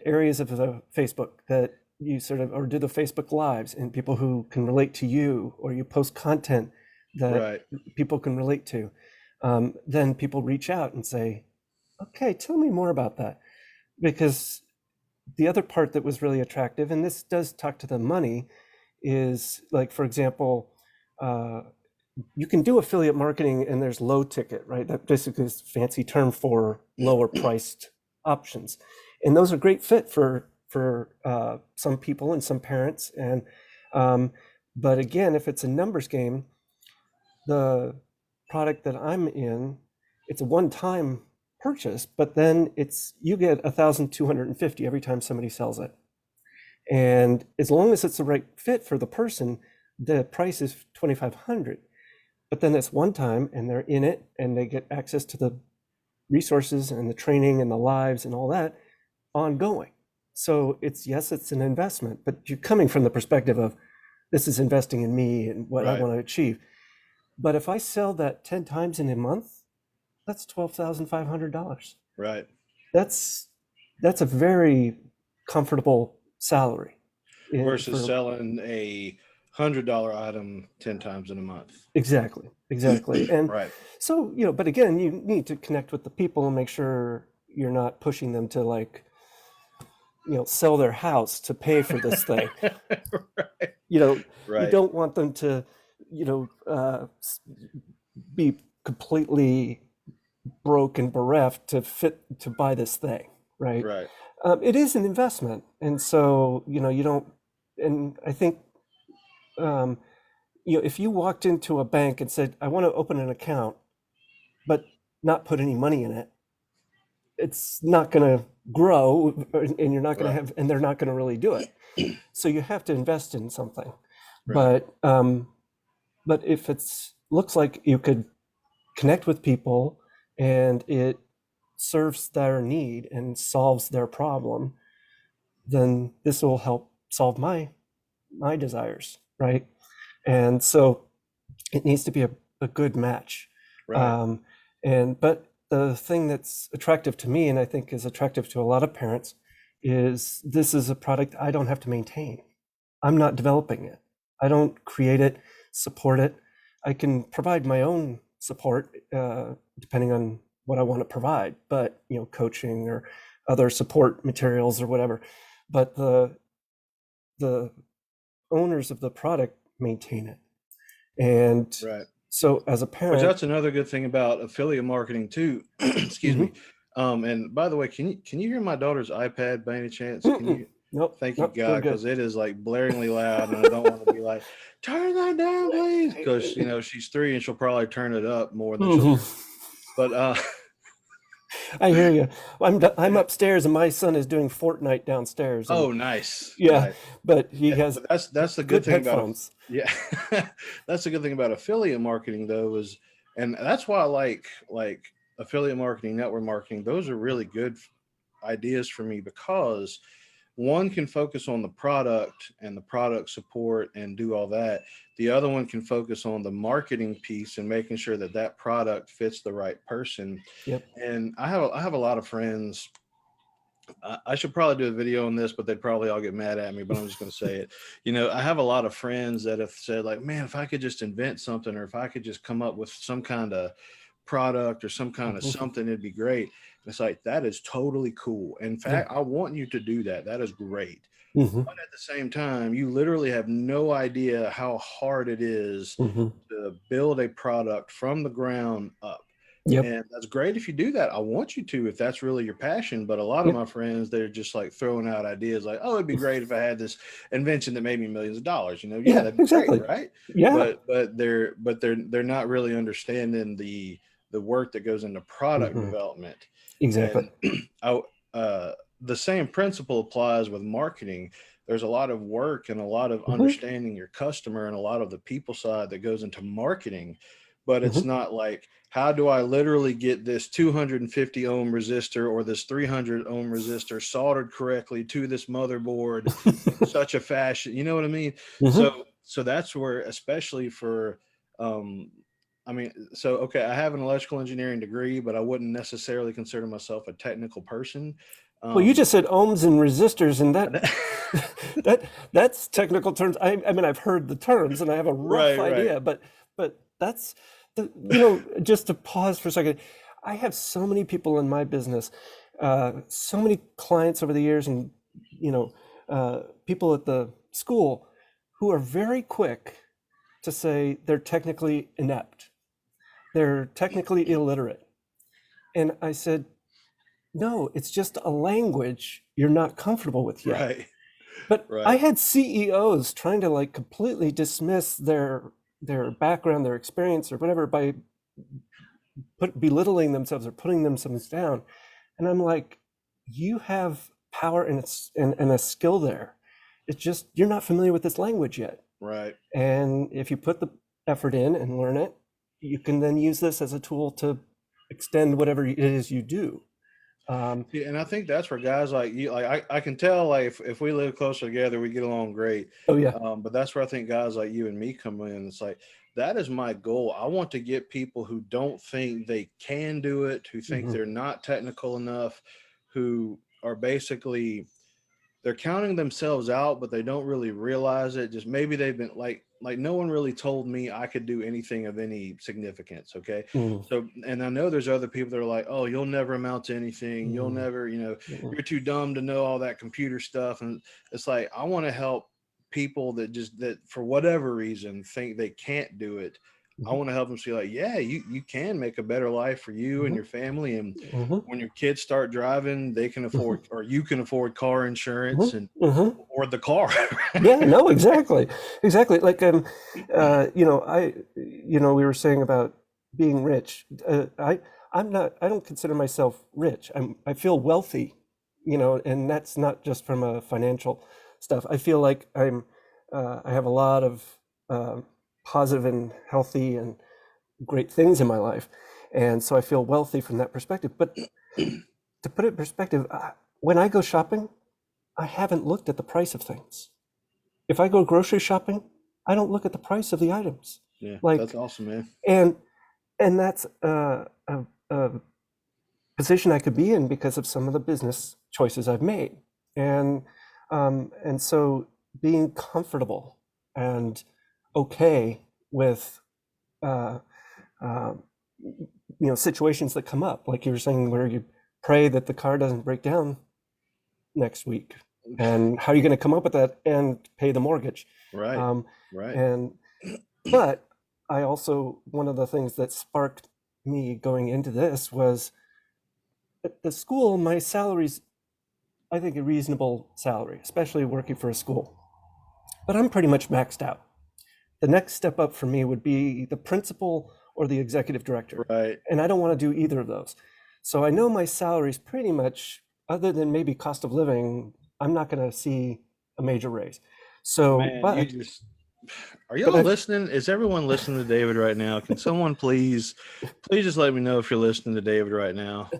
areas of the Facebook that you sort of, or do the Facebook lives, and people who can relate to you, or you post content that Right. people can relate to. Then people reach out and say, okay, tell me more about that. Because the other part that was really attractive, and this does talk to the money, is like, for example, uh, you can do affiliate marketing and there's low ticket, right? That basically is a fancy term for lower priced options. And those are great fit for some people and some parents. And but again, if it's a numbers game, the product that I'm in, it's a one-time purchase, but then you get 1,250 every time somebody sells it. And as long as it's the right fit for the person, the price is 2,500. But then it's one time and they're in it and they get access to the resources and the training and the lives and all that ongoing. So yes, it's an investment, but you're coming from the perspective of this is investing in me and what I Right. want to achieve. But if I sell that 10 times in a month, that's $12,500. Right. That's a very comfortable salary Versus for selling $100 item 10 times in a month. exactly, exactly. And Right. so, but again, you need to connect with the people and make sure you're not pushing them to like, sell their house to pay for this thing. Right. You know, you Right. don't want them to, be completely broke and bereft to buy this thing, right? Right. It is an investment, and so you don't. And I think, um, if you walked into a bank and said, I want to open an account, but not put any money in it, it's not going to grow, and you're not going to Right. have, and they're not going to really do it. So you have to invest in something. Right. But if it's looks like you could connect with people and it serves their need and solves their problem, then this will help solve my desires, right? And so it needs to be a good match. Right. But the thing that's attractive to me, and I think is attractive to a lot of parents, is this is a product I don't have to maintain. I'm not developing it. I don't create it, support it. I can provide my own support depending on what I want to provide, but coaching or other support materials or whatever. But the owners of the product maintain it. And Right. so as a Which parent, that's another good thing about affiliate marketing too. Excuse mhm, me. And by the way, can you hear my daughter's iPad by any chance? Can mm-mm, you? nope, Thank you, nope, we're God, good. because it is like blaringly loud, and I don't want to be like, turn that down, please, because she's 3 and she'll probably turn it up more than she'll Mhm. turn. But I hear you. I'm upstairs and my son is doing Fortnite downstairs, and oh, nice, yeah, nice. but he Yeah, has but that's the good good thing about headphones. yeah, that's the good thing about affiliate marketing though is, and that's why I like affiliate marketing, network marketing. Those are really good ideas for me because one can focus on the product and the product support and do all that. The other one can focus on the marketing piece and making sure that that product fits the right person. Yep. And I have a lot of friends. I should probably do a video on this, but they'd probably all get mad at me. But I'm just going to say it. I have a lot of friends that have said, like, man, if I could just invent something, or if I could just come up with some kind of product or some kind of Mhm, something, it'd be great. And it's like, that is totally cool. In yeah. fact, I want you to do that. That is great. Hmm. But at the same time, you literally have no idea how hard it is Hmm. to build a product from the ground up. Yep. And that's great if you do that. I want you to, if that's really your passion. But a lot of Yep. my friends, they're just like throwing out ideas like, oh, it'd be great if I had this invention that made me millions of dollars. Yeah, Yeah. that'd be great, Exactly. right? Yeah. But they're not really understanding the work that goes into product Hmm. development. Exactly. And I, the same principle applies with marketing. There's a lot of work and a lot of Hmm. understanding your customer and a lot of the people side that goes into marketing, but it's Hmm. not like, how do I literally get this 250 ohm resistor or this 300 ohm resistor soldered correctly to this motherboard in such a fashion, you know what I mean? Hmm. So that's where, especially for um so okay, I have an electrical engineering degree, but I wouldn't necessarily consider myself a technical person. Well, you um just said ohms and resistors, and that that- that that's technical terms. I mean, I've heard the terms, and I have a rough right, right. idea, but that's just to pause for a second. I have so many people in my business, so many clients over the years, and you know, people at the school who are very quick to say they're technically inept, they're technically illiterate, and I said, no, it's just a language you're not comfortable with yet. Right, But I right. had CEOs trying to like completely dismiss their background, their experience, or whatever by belittling themselves or putting themselves down. And I'm like, you have power and a skill there. It's just you're not familiar with this language yet. Right. And if you put the effort in and learn it, you can then use this as a tool to extend whatever it is you do. See, and I think that's where guys like you, like I can tell, like if we live closer together, we get along great. Oh yeah. But that's where I think guys like you and me come in. It's like, that is my goal. I want to get people who don't think they can do it, who think Hmm. they're not technical enough, who are basically, they're counting themselves out, but they don't really realize it. Just maybe they've been like no one really told me I could do anything of any significance. Okay. Hmm. So, and I know there's other people that are like, oh, you'll never amount to anything. You'll Hmm. never, Hmm. you're too dumb to know all that computer stuff. And it's like, I want to help people that for whatever reason think they can't do it. I want to help them see like, yeah, you can make a better life for you and mhm, your family. And mhm, when your kids start driving, they can mhm, afford, or you can afford car mhm, insurance and mhm. or the car. Yeah, no, exactly, exactly. Like, we were saying about being rich. I'm not. I don't consider myself rich. I feel wealthy, and that's not just from a financial stuff. I feel like I have a lot of uh, positive and healthy and great things in my life, and so I feel wealthy from that perspective. But to put it in perspective, when I go shopping, I haven't looked at the price of things. If I go grocery shopping, I don't look at the price of the items. Yeah, that's Like, awesome, man. and and that's a position I could be in because of some of the business choices I've made. And so being comfortable and okay with uh, uh, situations that come up, like you were saying, where you pray that the car doesn't break down next week, and how are you going to come up with that and pay the mortgage? Right, Um, right, and But I also, one of the things that sparked me going into this was at the school, my salary's, I think, a reasonable salary, especially working for a school. But I'm pretty much maxed out. The next step up for me would be the principal or the executive director. right. And I don't want to do either of those. So I know my salary's pretty much, other than maybe cost of living, I'm not going to see a major raise. So, Man, you but, just are but y'all I've, listening? Is everyone listening to David right now? Can someone please just let me know if you're listening to David right now?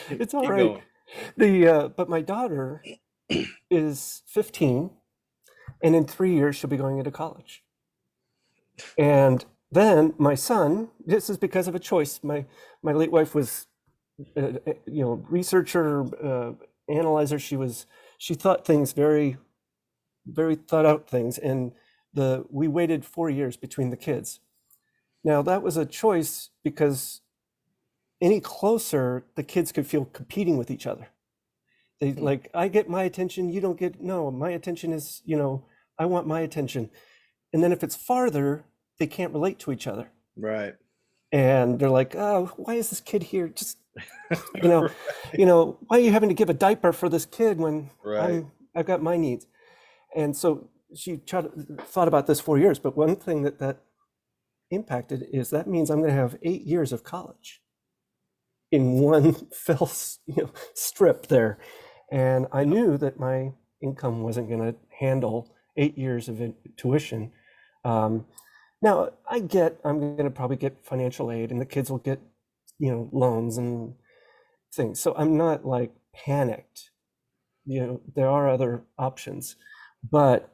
it's all Keep right. going. But my daughter is 15, and in 3 years she'll be going into college. And then my son, this is because of a choice. My late wife was, researcher, analyzer. She thought things very, very thought out things, and the we waited 4 years between the kids. Now that was a choice because any closer, the kids could feel competing with each other. They Hmm. like, I get my attention, you don't get, no, my attention is, I want my attention. And then if it's farther, they can't relate to each other. Right. And they're like, oh, why is this kid here? Just, you know, why are you having to give a diaper for this kid when Right. I've got my needs? And so she thought about this 4 years, but one thing that impacted is that means I'm going to have 8 years of college in one fell strip there. And I knew that my income wasn't going to handle 8 years of tuition. Um, Now I'm going to probably get financial aid, and the kids will get, loans and things. So I'm not like panicked. There are other options, but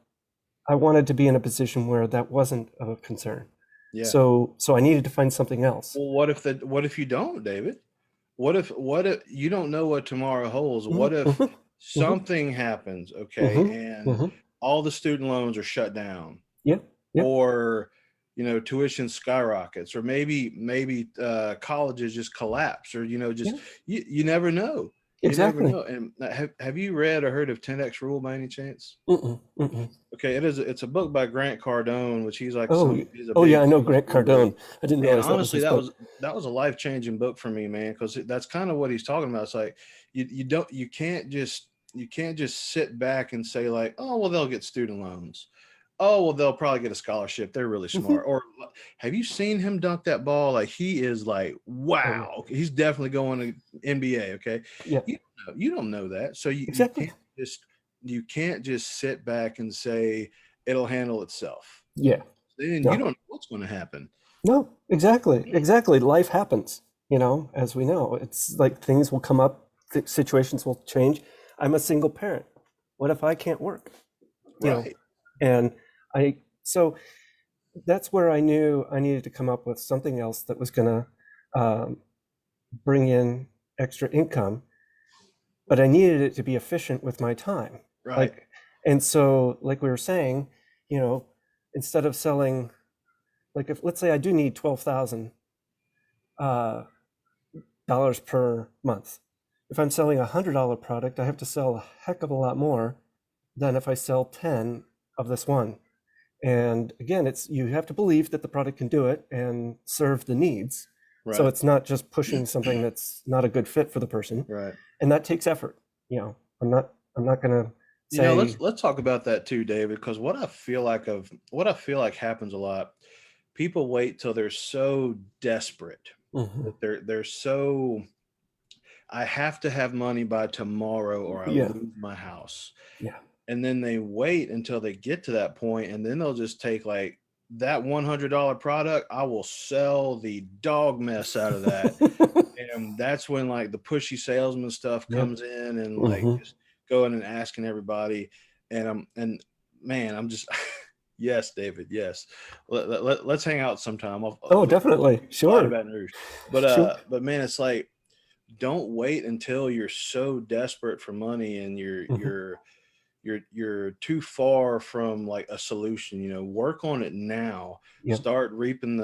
I wanted to be in a position where that wasn't a concern. Yeah. So I needed to find something else. Well, what if you don't, David? What if you don't know what tomorrow holds? Mhm, What if mhm, mhm, something happens, okay, mhm, and mhm. all the student loans are shut down, Yeah, yeah, or tuition skyrockets, or maybe colleges just collapse, or just yeah, you never know. You never exactly. know. And have you read or heard of 10x rule by any chance? Mm-mm, mm-mm. Okay, it's a book by Grant Cardone, which he's like Oh, he's a oh yeah, big I know famous Grant guru. Cardone. I didn't And realize that was honestly, his book. that was a life-changing book for me, man, because that's kind of what he's talking about. It's like you can't just sit back and say like, oh well, they'll get student loans. Oh well, they'll probably get a scholarship. They're really Hmm. smart. Or have you seen him dunk that ball? Like he is like, Oh yeah, wow, he's definitely going to NBA. Okay, yeah, you don't know that, so exactly. just you can't just sit back and say it'll handle itself. Yeah, Then you no, don't know what's going to happen. no, exactly, exactly. Life happens, as we know. It's like things will come up, situations will change. I'm a single parent. What if I can't work? You know, Right. and so that's where I knew I needed to come up with something else that was going to bring in extra income, but I needed it to be efficient with my time. Right. Like, and so, like we were saying, you know, instead of selling, like, if let's say I do need $12,000 per month, if I'm selling $100 product, I have to sell a heck of a lot more than if I sell 10 of this one. And again, it's you have to believe that the product can do it and serve the needs. So Right. it's not just pushing something that's not a good fit for the person, Right. and that takes effort. I'm not going to say, Let's talk about that too, David, because what I feel like happens a lot, people wait till they're so desperate mhm, that they're so I have to have money by tomorrow or I yeah, lose my house. yeah. And then they wait until they get to that point and then they'll just take like that $100 product, I will sell the dog mess out of that. And that's when like the pushy salesman stuff Yep. comes in and like Hmm. just going and asking everybody. And man, I'm just yes, David, yes. Let's hang out sometime. Oh, definitely. Fly to Sure. Baton Rouge. Sure. But man, it's like don't wait until you're so desperate for money and Hmm. you're too far from like a solution. Work on it now. Yep. Start reaping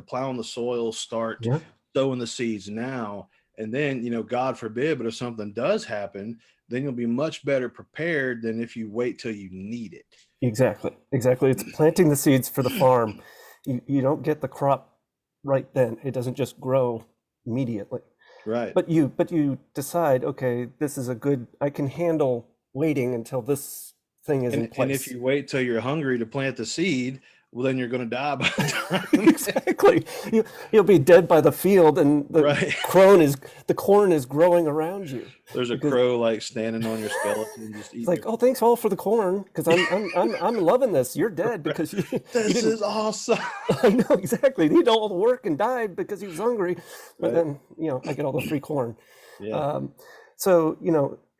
plowing the soil, start Yeah. sowing the seeds now. And then, God forbid, but if something does happen, then you'll be much better prepared than if you wait till you need it. Exactly. Exactly. It's planting the seeds for the farm. You don't get the crop right then. It doesn't just grow immediately. Right. But you decide, okay, this is a good, I can handle waiting until this thing is in And if place. you wait till you're hungry to plant the seed, well, then you're going to die by the time. Exactly. You'll be dead by the field, and Right. the corn is growing around you There's a because crow like standing on your skeleton, just it's eating like, your. oh, thanks all for the corn because I'm loving this. You're dead because you This didn't. is awesome. I know exactly. He did all the work and died because he was hungry, but Right. then I get all the free corn. Yeah. Um, so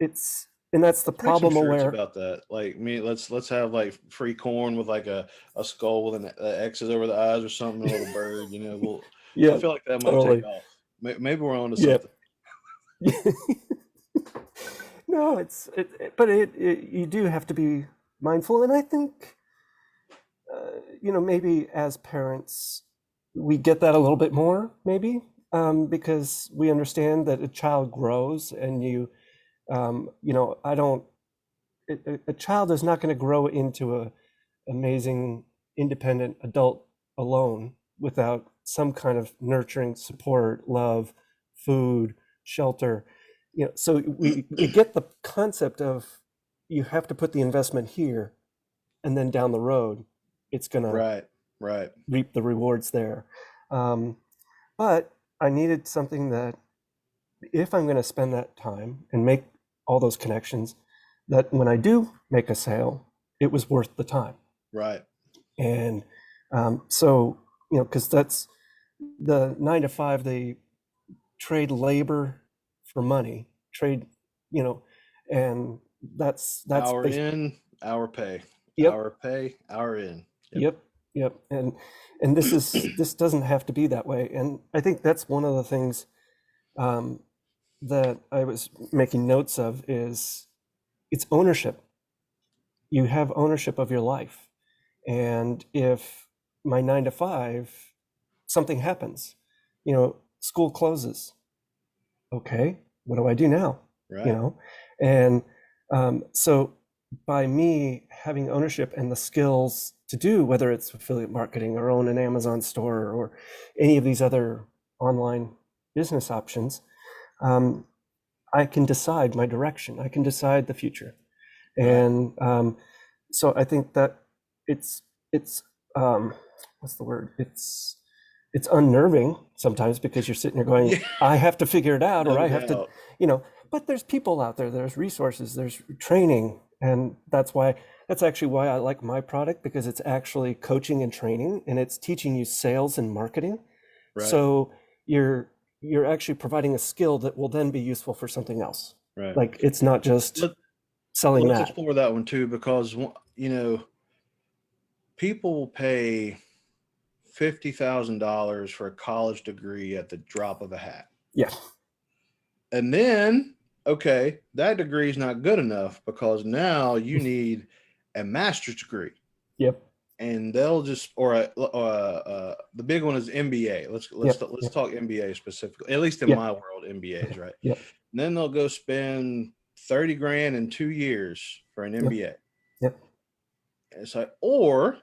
it's and that's the Let's make some problem shirts aware. about that. Like me, let's have like free corn with like a skull with an X's over the eyes or something, a little bird. I Yeah, feel like that might take totally. off. Maybe we're on to Yeah. something. No, but you do have to be mindful, and I think maybe as parents, we get that a little bit more, maybe, because we understand that a child grows, and I don't. A child is not going to grow into a amazing independent adult alone without some kind of nurturing support, love, food, shelter. So we get the concept of you have to put the investment here, and then down the road, it's going to Right. Right. reap the rewards there. Um, but I needed something that, if I'm going to spend that time and make all those connections, that when I do make a sale, it was worth the time. Right. And so, because that's the 9 to 5, they trade labor for money, trade, you know, and that's Hour they, in, hour pay. yep, Hour pay, hour in. Yep. yep, yep. And this doesn't have to be that way. And I think that's one of the things um, that I was making notes of is it's ownership. You have ownership of your life. And if my 9 to 5, something happens, school closes. Okay, what do I do now? You Right. know, and so by me having ownership and the skills to do, whether it's affiliate marketing or own an Amazon store or any of these other online business options, um, I can decide my direction. I can decide the future. Right. And so I think that it's um, what's the word? It's unnerving sometimes because you're sitting there going, Yeah. I have to figure it out, or No I have to, doubt. But there's people out there, there's resources, there's training, and that's actually why I like my product, because it's actually coaching and training, and it's teaching you sales and marketing. Right. So you're actually providing a skill that will then be useful for something else. Right. Like it's not just Let, selling let's that. explore that one too, because people will pay $50,000 for a college degree at the drop of a hat. Yeah. And then, okay, that degree is not good enough because now you need a master's degree. Yep. And they'll just the big one is MBA. Yep. Let's Yep. talk MBA specifically. At least in Yep. my world, MBAs, right? Yep. And then they'll go spend 30 grand in 2 years for an Yep. MBA. Yep. It's like, or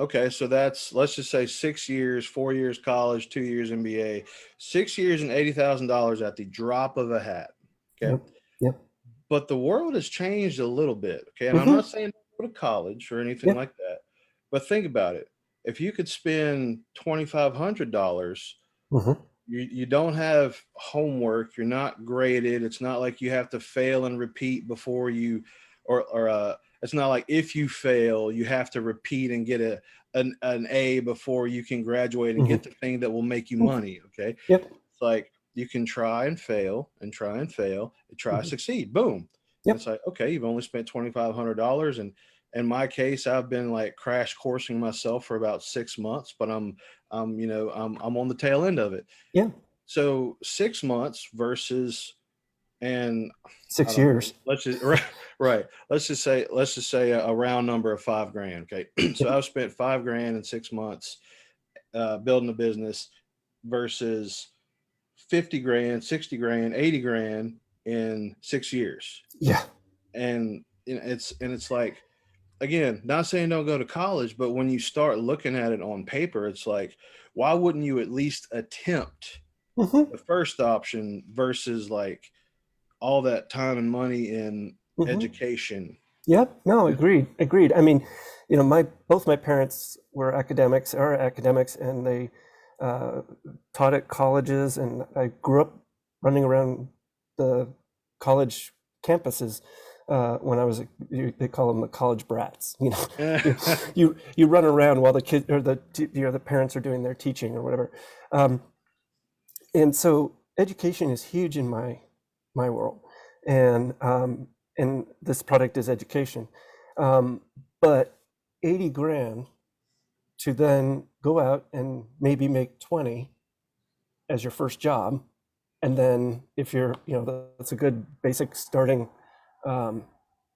Okay, so that's, let's just say 6 years, 4 years college, 2 years MBA, 6 years and $80,000 at the drop of a hat. Okay. Yep. Yep. But the world has changed a little bit. Okay. And I'm Mm-hmm. not saying go to college or anything Yep. like that, but think about it. If you could spend $2,500, Mm-hmm. you don't have homework, you're not graded, it's not like you have to fail and repeat before you, or it's not like if you fail you have to repeat and get an A before you can graduate and Mm-hmm. get the thing that will make you Mm-hmm. money. Okay. Yep. It's like you can try and fail and try and fail and try Mm-hmm. succeed, boom. And it's Yep. like, okay, you've only spent $2,500. And in my case, I've been like crash coursing myself for about 6 months, but I'm on the tail end of it. Yeah. So 6 months versus, and I Six don't know, years. let's just right. Let's just say a round number of 5 grand. Okay. So Yep. I've spent 5 grand in 6 months building a business versus 50 grand, 60 grand, 80 grand in 6 years. Yeah. And it's like, again, not saying don't go to college, but when you start looking at it on paper, it's like, why wouldn't you at least attempt Mm-hmm. the first option versus like all that time and money in Mm-hmm. education? Yep. No, agreed. Agreed. I mean, my both my parents were academics, are academics, and they uh, taught at colleges, and I grew up running around the college campuses when I was they call them the college brats. You you run around while the kids or the parents are doing their teaching or whatever. Um, and so education is huge in my world, and this product is education. Um, but 80 grand to then go out and maybe make 20 as your first job, and then if you're, that's a good basic starting um,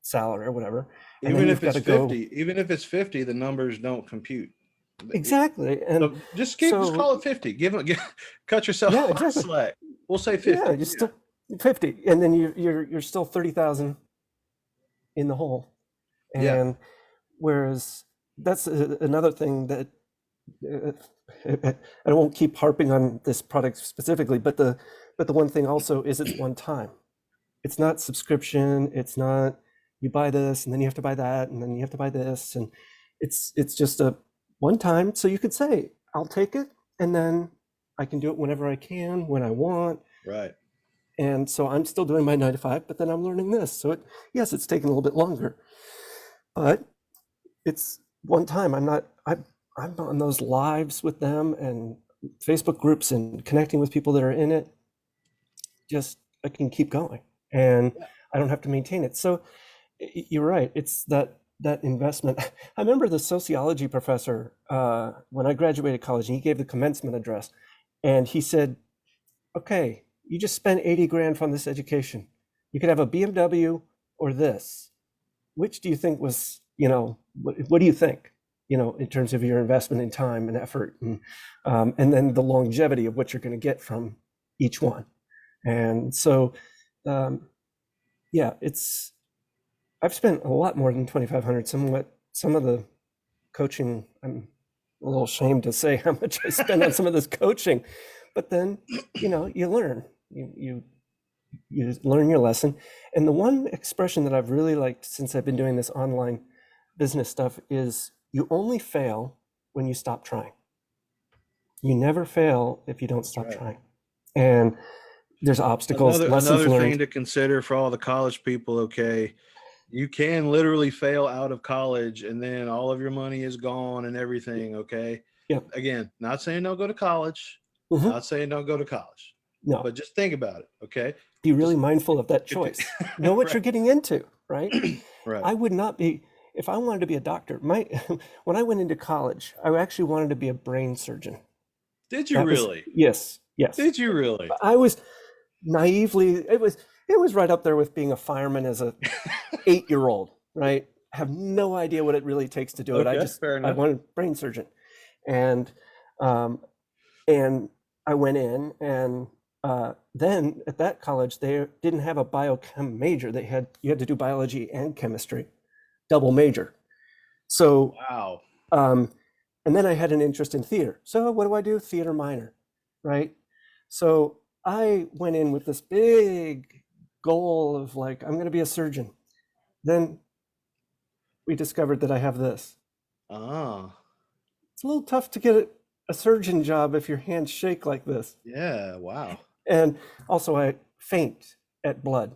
salary or whatever, and then even you've if got it's to go 50, even if it's 50, the numbers don't compute. exactly, and So just so call it 50. Cut yourself yeah, a lot of exactly, slack. We'll say yeah, 50. you Yeah. still 50, and then you're still 30,000 in the hole. Yeah. And whereas that's another thing that uh, I won't keep harping on this product specifically, but the one thing also is it's one time. It's not subscription. It's not you buy this and then you have to buy that and then you have to buy this, and it's just a one time. So you could say I'll take it and then I can do it whenever I can when I want. Right. And so I'm still doing my 9 to 5, but then I'm learning this. So yes, it's taken a little bit longer, but it's one time. I'm on those lives with them and Facebook groups and connecting with people that are in it. Just I can keep going and Yeah. I don't have to maintain it. So you're right. It's that investment. I remember the sociology professor when I graduated college, and he gave the commencement address, and he said, "Okay, you just spent 80 grand from this education. You could have a BMW or this. Which do you think was, what do you think, in terms of your investment in time and effort, and then the longevity of what you're going to get from each one?" And so, um, yeah, I've spent a lot more than 2,500. Some of the coaching, I'm a little ashamed to say how much I spend on some of this coaching, but then, you learn, you learn your lesson. And the one expression that I've really liked since I've been doing this online business stuff is you only fail when you stop trying. You never fail if you don't That's stop right. trying. And there's obstacles, lessons Another thing learned. to consider for all the college people, okay, you can literally fail out of college and then all of your money is gone and everything, okay? Yeah. Again, not saying don't go to college, Mm-hmm. not saying don't go to college, No, but just think about it, okay? be really Just mindful of that choice. Know what right. you're getting into, right? Right. I would not be, if I wanted to be a doctor, when I went into college, I actually wanted to be a brain surgeon. Did you That was, really? yes, yes. Did you really? I was naively, it was right up there with being a fireman as a 8-year-old, right? I have no idea what it really takes to do it. Okay, fair I enough. wanted brain surgeon. And um, and I went in, and then at that college they didn't have a biochem major. You had to do biology and chemistry, double major. So Wow. um, And then I had an interest in theater. So what do I do? Theater minor, right? So I went in with this big goal of like, I'm going to be a surgeon. Then we discovered that I have this. Ah, It's a little tough to get a surgeon job if your hands shake like this. yeah. Wow. And also I faint at blood.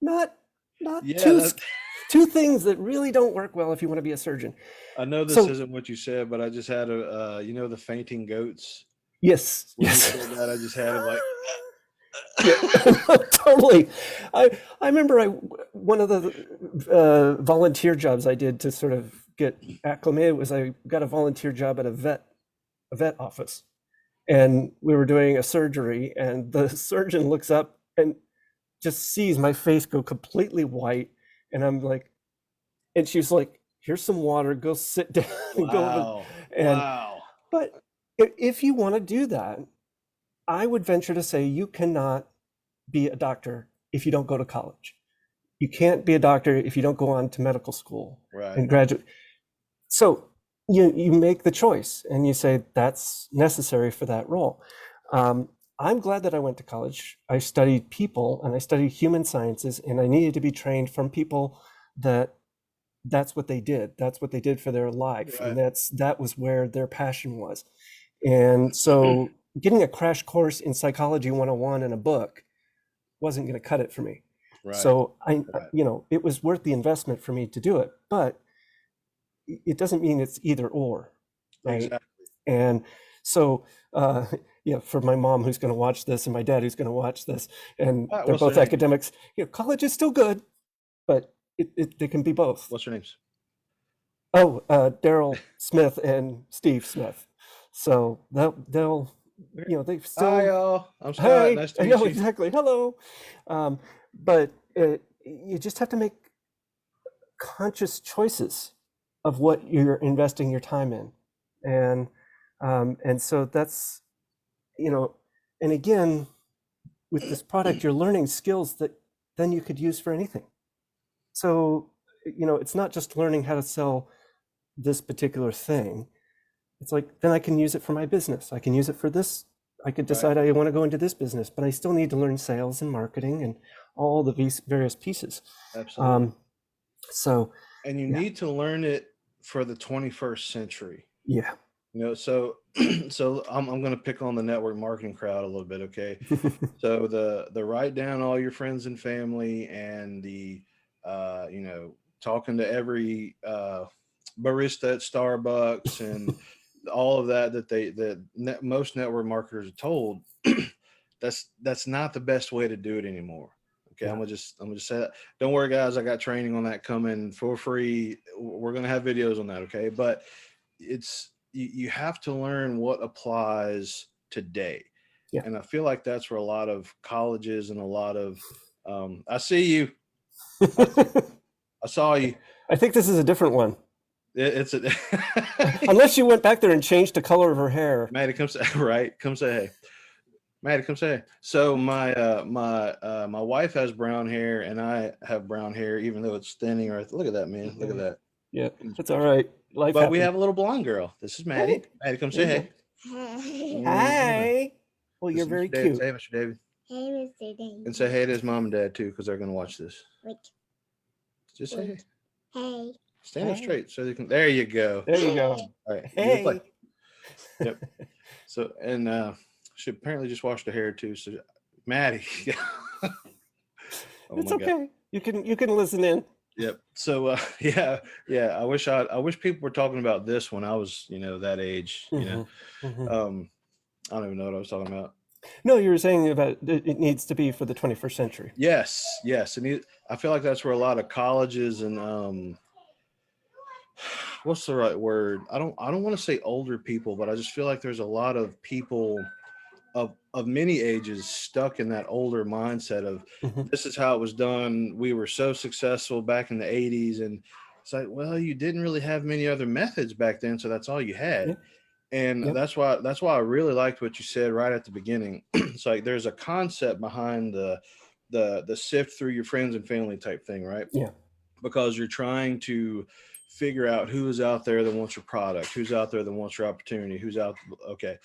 Not Yeah, that two things that really don't work well if you want to be a surgeon. I know this So isn't what you said, but I just had a you know the fainting goats. yes, When you yes. said that, I just had it like Yeah, totally. I remember one of the volunteer jobs I did to sort of get acclimated was I got a volunteer job at a vet office, and we were doing a surgery, and the surgeon looks up and just sees my face go completely white, and I'm like, and she's like, "Here's some water. Go sit down and go." wow, And wow. but if you want to do that, I would venture to say you cannot be a doctor if you don't go to college. You can't be a doctor if you don't go on to medical school Right. and graduate. So you make the choice and you say that's necessary for that role. I'm glad that I went to college. I studied people and I studied human sciences, and I needed to be trained from people that's what they did. That's what they did for their life, Right. and that was where their passion was. And so getting a crash course in psychology 101 in a book wasn't going to cut it for me. Right. So Right. it was worth the investment for me to do it, but it doesn't mean it's either or, right? Exactly. And so, for my mom who's going to watch this and my dad who's going to watch this, and All right, they're what's their both name? academics, college is still good, but they can be both. What's their names? Oh, Daryl Smith and Steve Smith. So they'll they still. Hi, y'all. I'm Scott. Hey, Nice to I meet know you. exactly. Hello. But you just have to make conscious choices of what you're investing your time in, and so that's and again, with this product, you're learning skills that then you could use for anything. So it's not just learning how to sell this particular thing. It's like, then I can use it for my business. I can use it for this. I could decide I want to go into this business, but I still need to learn sales and marketing and all the various pieces. Absolutely. So, And you yeah. need to learn it for the 21st century. Yeah. So so I'm going to pick on the network marketing crowd a little bit, okay? So the write down all your friends and family, and the talking to every barista at Starbucks and all of that most network marketers are told, that's not the best way to do it anymore. Okay, Yeah. I'm gonna just say that. Don't worry, guys. I got training on that coming for free. We're gonna have videos on that. Okay, but you have to learn what applies today. Yeah. And I feel like that's where a lot of colleges and a lot of I see you. I saw you. I think this is a different one. It's a Unless you went back there and changed the color of her hair. Maddie, come say right. Come say hey. Maddie, come say hey. So my wife has brown hair and I have brown hair, even though it's thinning. Right, look at that, man. Look at that. Yeah, that's all right. Life But happens. we have a little blonde girl. This is Maddie. Hey. Maddie, come say hey. Hi. Well, This you're is very Mr. David. cute. Say hey, Mr. David. Hey, Mr. David. And say hey to his mom and dad too, because they're gonna watch this. Wait. Just say hey. Hey. Stand up Hey. straight so they can. There you go. There you go. All right. You Hey. look like. Yep. So and she apparently just washed her hair too. So Maddie. Oh It's my God. okay. You can listen in. Yep. So yeah. I wish people were talking about this when I was that age. Mhm. I don't even know what I was talking about. No, you were saying about it needs to be for the 21st century. Yes. And I feel like that's where a lot of colleges and what's the right word? I don't want to say older people, but I just feel like there's a lot of people of many ages stuck in that older mindset of Mhm. this is how it was done. We were so successful back in the 80s, and it's like, well, you didn't really have many other methods back then, so that's all you had. Yep. And Yep. that's why I really liked what you said right at the beginning. It's like there's a concept behind the sift through your friends and family type thing, right? Yeah. Because you're trying to figure out who is out there that wants your product, who's out there that wants your opportunity, who's out. Okay.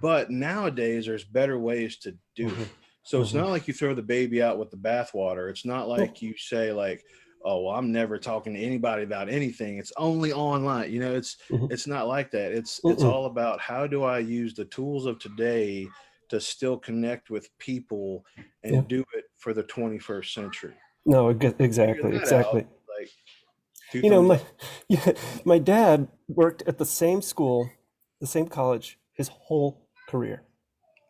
But nowadays there's better ways to do Mhm. it. So it's Mhm. not like you throw the baby out with the bathwater. It's not No. like you say like, oh, well, I'm never talking to anybody about anything. It's only online. You know, Mhm. it's not like that. It's Mm-mm. all about how do I use the tools of today to still connect with people Yeah. and do it for the 21st century. No, Figure exactly, that out. exactly. Like two You know, thumbs my up. yeah, my dad worked at the same school, the same college, his whole career.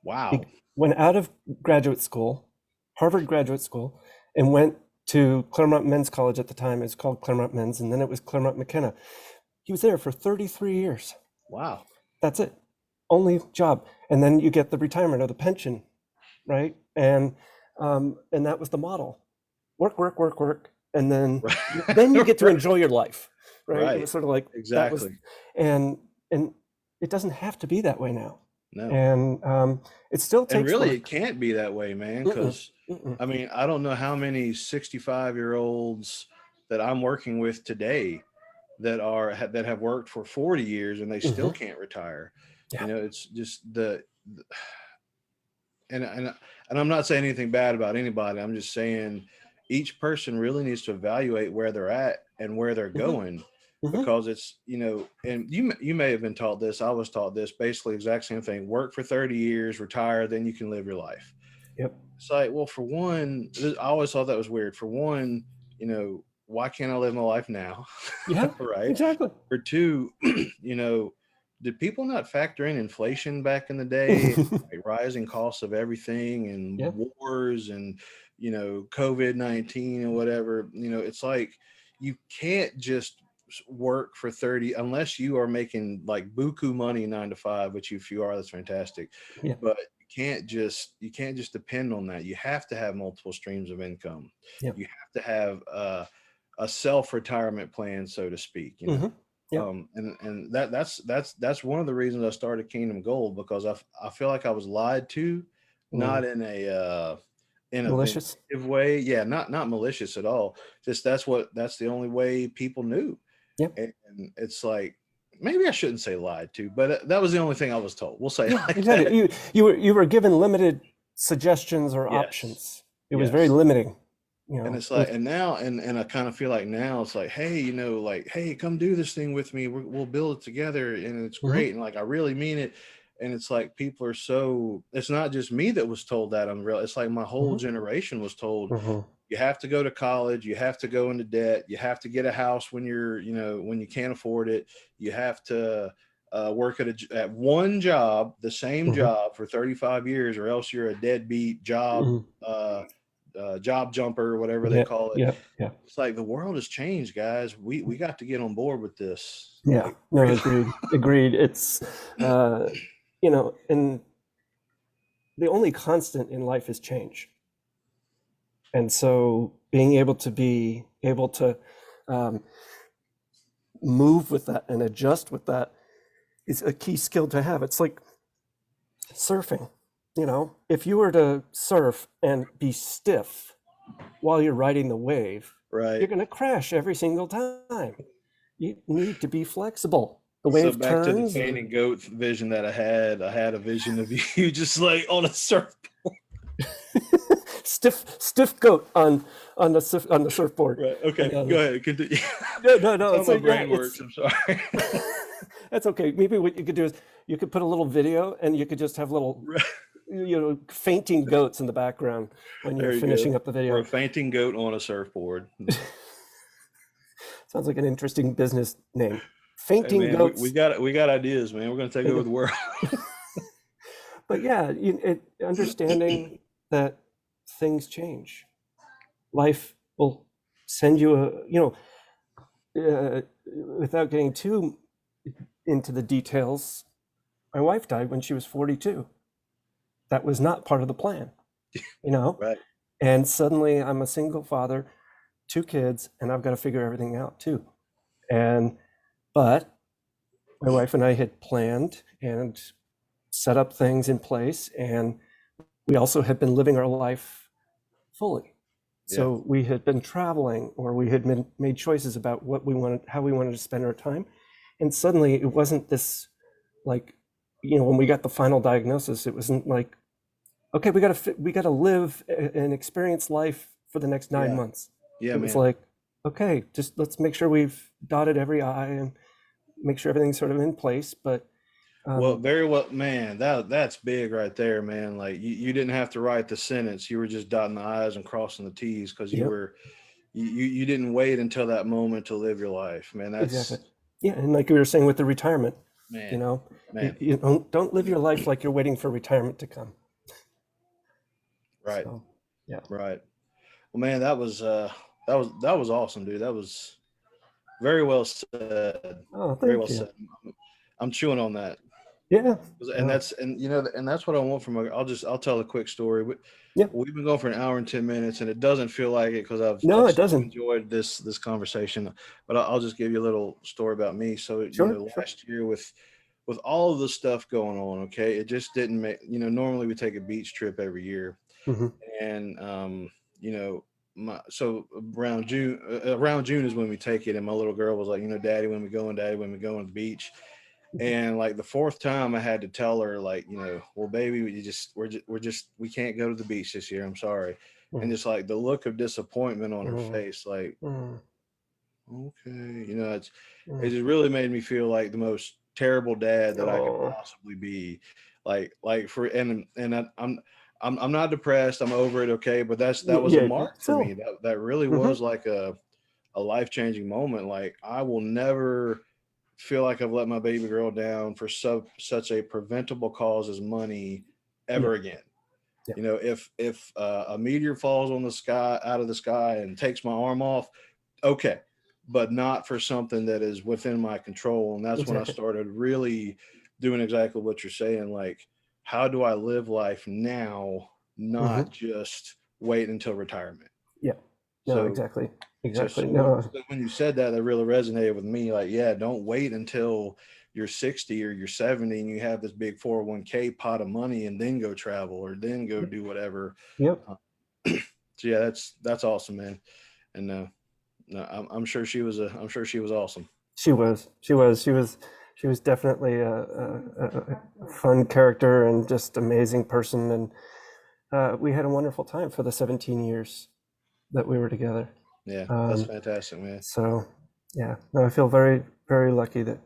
Wow. He went out of graduate school, Harvard graduate school, and went to Claremont Men's College at the time. It's called Claremont Men's, and then it was Claremont McKenna. He was there for 33 years. Wow. That's it. Only job. And then you get the retirement or the pension, right? And that was the model. Work, work, work, work, and then you get to Right. enjoy your life, right? It Right. was sort of like that was, Exactly. and it doesn't have to be that way now, No. and it still And takes really, it work. can't be that way, man. Mm-mm, Because mm-mm. I mean, I don't know how many 65-year-olds that I'm working with today that have worked for 40 years and they still Mhm. can't retire. Yeah. You know, it's just and I'm not saying anything bad about anybody. I'm just saying each person really needs to evaluate where they're at and where they're Mhm, going, mhm. because it's, you know, and you may have been taught this. I was taught this, basically exact same thing. Work for 30 years, retire, then you can live your life. Yep. It's like, well, for one, I always thought that was weird. For one, you know, why can't I live my life now? Yeah. Right. Exactly. For two, you know, did people not factor in inflation back in the day, like rising costs of everything and Yeah. wars and, you know, COVID-19 and whatever? You know, it's like you can't just work for 30 unless you are making like buku money 9 to 5, which if you are, that's fantastic. Yeah. But you can't just depend on that. You have to have multiple streams of income. Yep. You have to have a self-retirement plan, so to speak, you know. Hmm. Yep. And that's one of the reasons I started Kingdom Gold, because I feel like I was lied to, Mm. not in a Malicious. vindictive way. Yeah, not malicious at all. Just that's the only way people knew. Yep. And it's like, maybe I shouldn't say lied to, but that was the only thing I was told. We'll say it Yeah. like Exactly. that. You were given limited suggestions or Yes. options. It was very Yes. limiting. You And know. it's like, and now, and I kind of feel like now it's like, hey, you know, like, hey, come do this thing with me. We'll build it together, and it's Hmm. great. And like, I really mean it. And it's like people are so. It's not just me that was told that. I'm real. It's like my whole Hmm. generation was told, Hmm. you have to go to college, you have to go into debt, you have to get a house when you're, you know, when you can't afford it, you have to work at one job, the same Hmm. job for 35 years, or else you're a deadbeat job jumper, whatever they Yeah. call it. Yeah. Yeah. It's like the world has changed, guys. We got to get on board with this. Yeah. Like, No, agreed. Agreed. It's, uh, and the only constant in life is change. And so being able to um, move with that and adjust with that is a key skill to have. It's like surfing. If you were to surf and be stiff while you're riding the wave, you're right. going to crash every single time. You need to be flexible. The So wave back to the turns painting and goat vision that I had a vision of you just like on a surf. stiff goat on the surfboard. Right. And Okay. Go ahead. Continue. no. That's how So my yeah, brain it's works. I'm sorry. that's okay. Maybe what you could do is you could put a little video, and you could just have little Right. fainting goats in the background when you're There you go. finishing up the Or video. a fainting goat on a surfboard. Sounds like an interesting business name. Hey Fainting man, we goats. got ideas, man. We're gonna take over the world. But yeah, understanding that things change. Life will send you without getting too into the details, my wife died when she was 42. That was not part of the plan, you know? Right. And suddenly I'm a single father, 2 kids, and I've got to figure everything out too. But my wife and I had planned and set up things in place, and we also had been living our life fully. So we had been traveling, or we had made choices about what we wanted, how we wanted to spend our time. And suddenly it wasn't this, like, when we got the final diagnosis, it wasn't like, okay, we got to live and experience life for the next 9 months. Yeah, It was like, okay, just let's make sure we've dotted every I and make sure everything's sort of in place. But well, very well, man. That's big right there, man. Like you didn't have to write the sentence; you were just dotting the I's and crossing the T's because Yep. you didn't wait until that moment to live your life, man. That's exactly. Yeah, and like we were saying with the retirement, man, you don't live your life like you're waiting for retirement to come. Right. So, yeah. Right. Well, man, that was awesome, dude. That was very well said. Oh, Very thank well you. said. I'm chewing on that. Yeah. And that's what I want from I'll tell a quick story. Yeah. We've been going for an hour and 10 minutes, and it doesn't feel like it because I've it so doesn't. enjoyed this conversation. But I'll just give you a little story about me. So Sure. last year with all of the stuff going on, okay, it just didn't make. Normally we take a beach trip every year, Mm-hmm. and so around June is when we take it, and my little girl was like, Daddy, when we going? Daddy, when we going to the beach? And like the fourth time I had to tell her, like, well, baby, we can't go to the beach this year. I'm sorry. And just like the look of disappointment on her face, like, okay, it just really made me feel like the most terrible dad that I could possibly be. I'm not depressed. I'm over it. Okay. But that was a mark for me. That really was like a life-changing moment. Like I will never feel like I've let my baby girl down for such a preventable cause as money ever again. Yeah. If a meteor falls out of the sky and takes my arm off, okay, but not for something that is within my control. And that's when I started really doing exactly what you're saying. Like, how do I live life now, not just wait until retirement? Yeah. No, So exactly. So when you said that really resonated with me. Like, yeah, don't wait until you're 60 or you're 70 and you have this big 401k pot of money and then go travel or then go do whatever. Yep. So yeah, that's awesome, man. And no, I'm sure she was awesome. She was definitely a fun character and just amazing person. And we had a wonderful time for the 17 years that we were together. Yeah, that's fantastic, man. So yeah, no, I feel very, very lucky that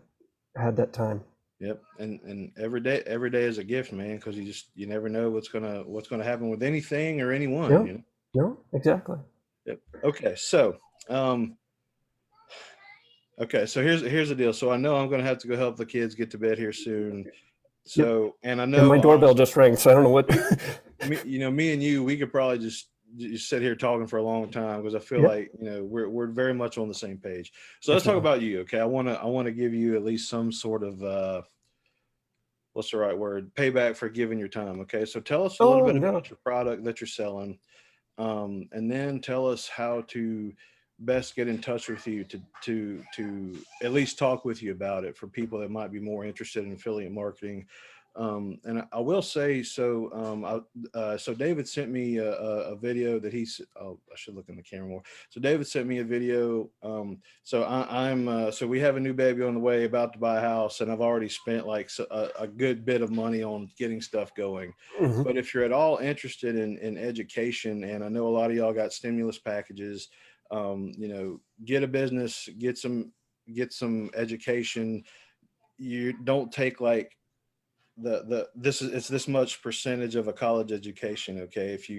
I had that time. Yep, and every day is a gift, man, because you never know what's gonna happen with anything or anyone. No, exactly. Yep. Okay, so so here's the deal. So I know I'm gonna have to go help the kids get to bed here soon. So and I know my doorbell just rang, so I don't know what. me and you, we could probably just sit here talking for a long time because I feel like we're very much on the same page. So let's talk about you, okay? I want to give you at least some sort of what's the right word? Payback for giving your time, okay? So tell us a little bit about your product that you're selling, and then tell us how to best get in touch with you to at least talk with you about it for people that might be more interested in affiliate marketing. And I will say, so David sent me a video that I should look in the camera more. So David sent me a video. So we have a new baby on the way, about to buy a house, and I've already spent like a good bit of money on getting stuff going. Mm-hmm. But if you're at all interested in education, and I know a lot of y'all got stimulus packages, get a business, get some education. You don't take like it's this much percentage of a college education, okay? If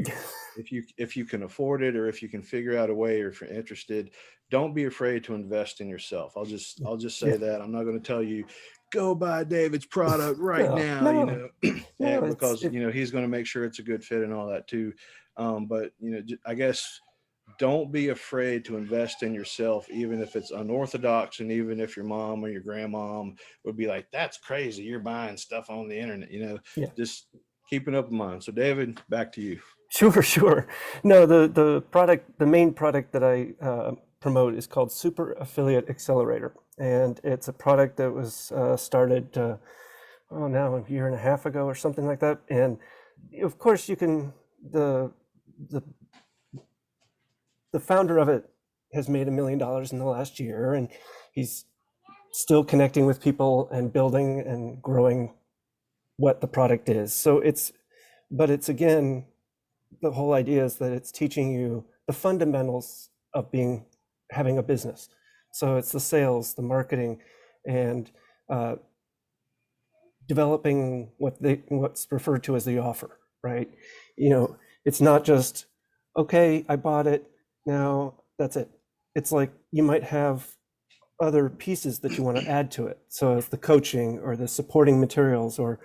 you can afford it, or if you can figure out a way, or if you're interested, don't be afraid to invest in yourself. I'll just say that. I'm not going to tell you go buy David's product right now, because he's going to make sure it's a good fit and all that too. But I guess don't be afraid to invest in yourself, even if it's unorthodox, and even if your mom or your grandmom would be like, that's crazy, you're buying stuff on the internet, just keep it up in mind. So David, back to you. Sure. No, the main product that I promote is called Super Affiliate Accelerator, and it's a product that was started now a year and a half ago or something like that. And of course, you can the the founder of it has made $1 million in the last year, and he's still connecting with people and building and growing what the product is. So but it's again, the whole idea is that it's teaching you the fundamentals of having a business. So it's the sales, the marketing, and developing what's referred to as the offer, right? It's not just, okay, I bought it, now that's it. It's like you might have other pieces that you want to add to it. So it's the coaching or the supporting materials, or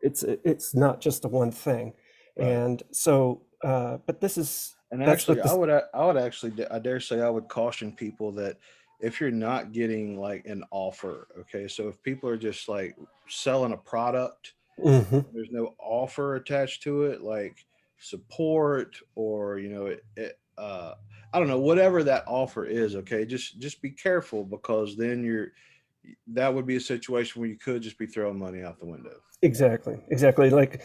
it's not just a one thing. Right. And so but this is, And that's actually, what this, I would actually, I dare say, I would caution people that if you're not getting like an offer, okay, so if people are just like selling a product, Mhm. there's no offer attached to it, like support or I don't know, whatever that offer is, okay, just be careful, because then that would be a situation where you could just be throwing money out the window. Exactly. Like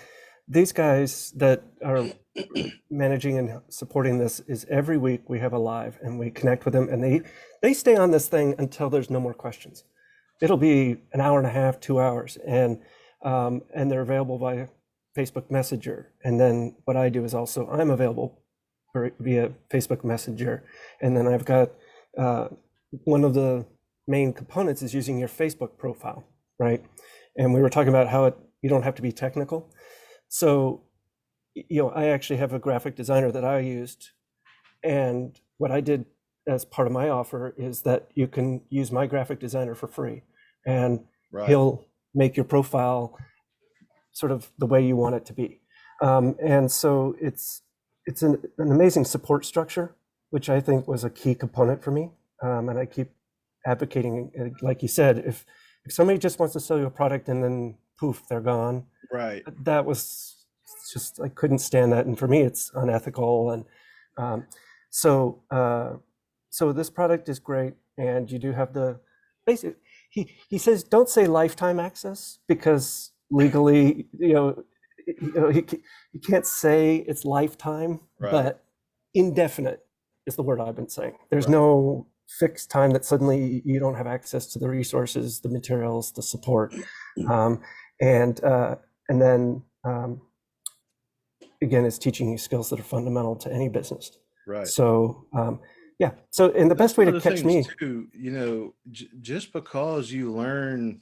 these guys that are managing and supporting this, is every week we have a live and we connect with them, and they stay on this thing until there's no more questions. It'll be an hour and a half, 2 hours, and they're available via Facebook Messenger. And then what I do is also I'm available via Facebook Messenger, and then I've got one of the main components is using your Facebook profile, right? And we were talking about how you don't have to be technical. So, I actually have a graphic designer that I used, and what I did as part of my offer is that you can use my graphic designer for free, and Right. he'll make your profile sort of the way you want it to be. And so it's an amazing support structure, which I think was a key component for me. And I keep advocating, like you said, if somebody just wants to sell you a product and then poof, they're gone, Right. that was just, I couldn't stand that. And for me, it's unethical. And so this product is great. And you do have the basic, he says, don't say lifetime access, because legally, you can't say it's lifetime, Right. but indefinite is the word I've been saying. There's Right. no fixed time that suddenly you don't have access to the resources, the materials, the support. And then again, it's teaching you skills that are fundamental to any business. Right. So yeah. So, and the That's best way one to of the catch me, things too, just because you learn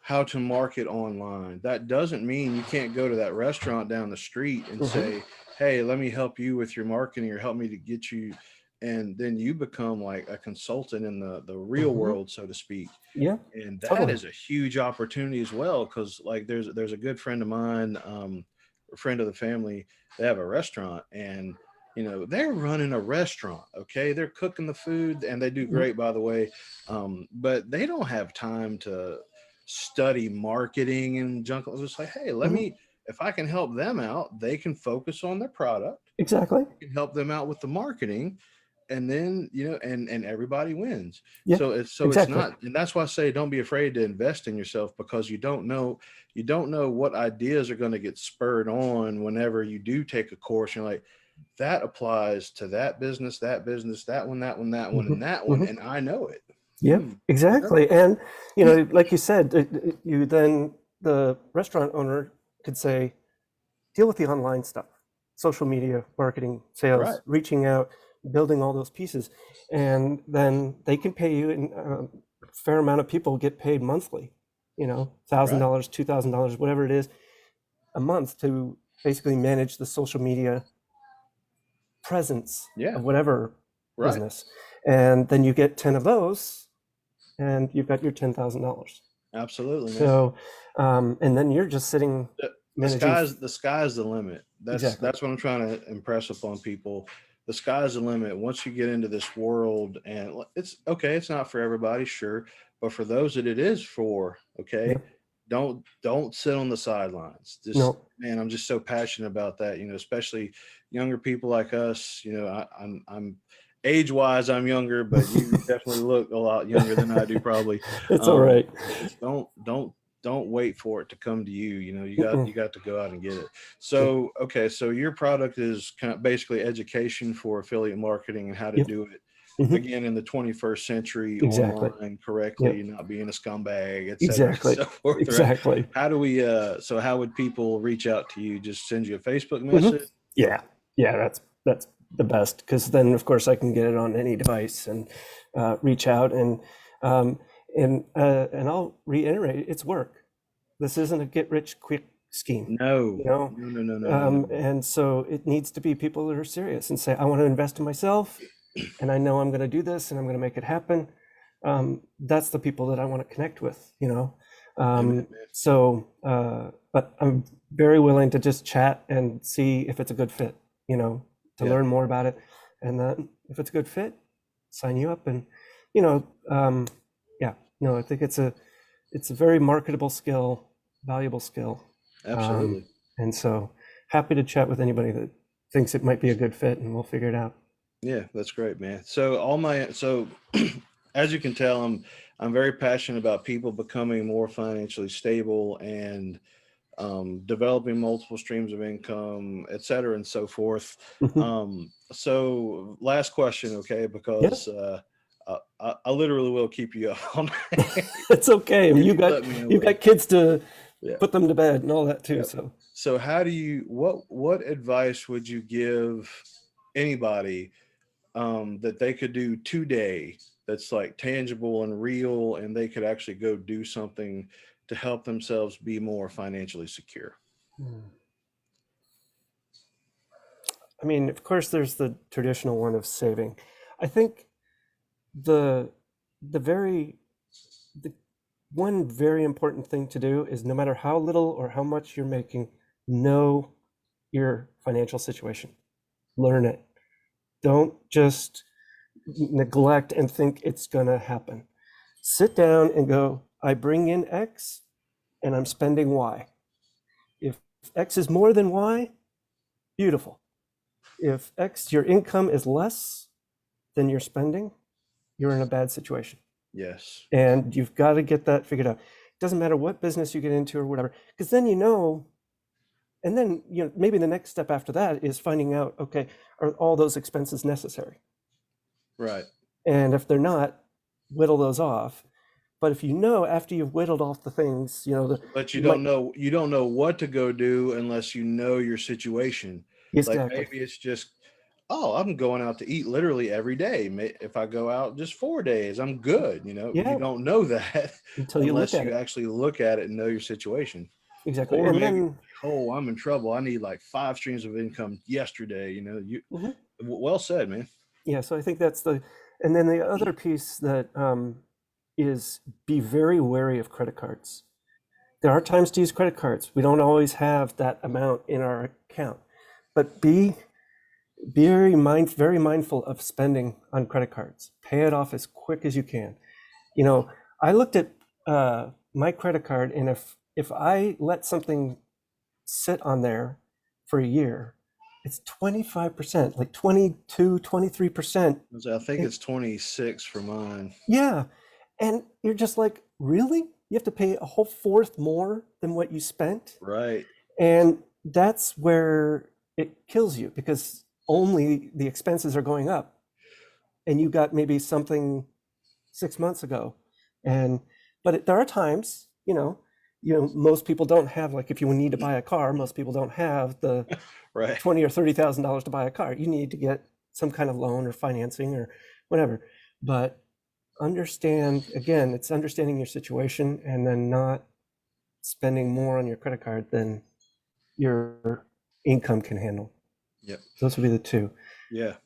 how to market online, that doesn't mean you can't go to that restaurant down the street and Mhm. say, hey, let me help you with your marketing, or help me to get you. And then you become like a consultant in the real Mhm. world, so to speak. yeah, And that totally. is a huge opportunity as well, because like there's a good friend of mine, a friend of the family. They have a restaurant, and they're running a restaurant, okay, they're cooking the food, and they do Mhm. great, by the way. But they don't have time to study marketing and junk. I was just like, hey, let Mhm. me, if I can help them out, they can focus on their product, Exactly. I can help them out with the marketing, and then and everybody wins. Yeah, So it's exactly. not, and that's why I say don't be afraid to invest in yourself, because you don't know what ideas are going to get spurred on whenever you do take a course. You're like, that applies to that business, that one, that one, that one, Mhm. and that one, Mhm. and I know it. Yep, Hmm. exactly. And like you said, you then the restaurant owner could say, deal with the online stuff, social media, marketing, Right. sales, reaching out, building all those pieces, and then they can pay you. And a fair amount of people get paid monthly, Right. $1,000, $2,000, whatever it is, a month to basically manage the social media presence Yeah. of whatever Right. business. And then you get 10 of those, and you've got your $10,000. Absolutely, man. So, and then you're just sitting The managing. sky's the limit. That's Exactly. that's what I'm trying to impress upon people. The sky's the limit once you get into this world, and it's okay. It's not for everybody, sure, but for those that it is for, okay, Yep. don't sit on the sidelines. Just, No. man, I'm just so passionate about that. Especially younger people like us. I'm age wise, I'm younger, but you definitely look a lot younger than I do, probably. It's all Um, right. just don't don't wait for it to come to you. You know, Mm-mm. you got to go out and get it. So okay, so your product is kind of basically education for affiliate marketing and how to Yep. do it Hmm. again in the 21st century Exactly. online correctly, Yep. not being a scumbag, et cetera, and Exactly. so forth, right? Exactly. How do we so how would people reach out to you? Just send you a Facebook Hmm. message? Yeah. Yeah. That's the best, because then of course I can get it on any device and reach out um, and I'll reiterate, it's work. This isn't a get rich quick scheme, No, you know. no, no, no, no, no, no. And so it needs to be people that are serious and say, I want to invest in myself, and I know I'm going to do this, and I'm going to make it happen. That's the people that I want to connect with, you know. Amen, But I'm very willing to just chat and see if it's a good fit, you know, to yeah, learn more about it, and then if it's a good fit, sign you up, and you know, yeah, no, I think it's a very marketable skill, valuable skill. absolutely. And so happy to chat with anybody that thinks it might be a good fit, and we'll figure it out. Yeah, that's great, man. So as you can tell, I'm very passionate about people becoming more financially stable and developing multiple streams of income, et cetera, and so forth. Mhm. So last question, okay? Yeah, Because I literally will keep you up all night it's okay. I mean, if you let me know you've what you. got kids to Yeah. put them to bed and all that too. Yep. So So how do you what advice would you give anybody that they could do today that's like tangible and real and they could actually go do something to help themselves be more financially secure? Hmm. I mean, of course, there's the traditional one of saving. I think the the very the one very important thing to do is, no matter how little or how much you're making, know your financial situation. Learn it. Don't just neglect and think it's going to happen. Sit down and go, I bring in X and I'm spending Y. If X is more than Y, beautiful. If X, your income is less than your spending, you're in a bad situation. Yes. And you've got to get that figured out. It doesn't matter what business you get into or whatever, because then you know, and then you know, maybe the next step after that is finding out, okay, are all those expenses necessary? Right. And if they're not, whittle those off. But if you know, after you've whittled off the things, you know, But you might, you don't know what to go do unless you know your situation. Like exactly. maybe it's just, oh, I'm going out to eat literally every day. If I go out just 4 days, I'm good. You know, you Yeah, don't know that until you look unless at you it. actually look at it and know your situation. Exactly. Or And maybe, then, oh, I'm in trouble. I need like 5 streams of income yesterday. mhm, Well said, man. yeah, so I think that's and then the other piece that is, be very wary of credit cards. There are times to use credit cards. We don't always have that amount in our account, but be very mindful of spending on credit cards. Pay it off as quick as you can. You know, I looked at my credit card, and if I let something sit on there for a year, it's 25%, like 22, 23%. I think it's 26 for mine. Yeah. And you're just like, really? You have to pay a whole fourth more than what you spent? Right. And that's where it kills you, because only the expenses are going up. And you got maybe something 6 months ago. And there are times, most people don't have, like, if you need to buy a car, most people don't have the Right. $20,000 or $30,000 to buy a car. You need to get some kind of loan or financing or whatever. But understand, again, it's understanding your situation, and then not spending more on your credit card than your income can handle. Yep. Those would be the two. Yeah.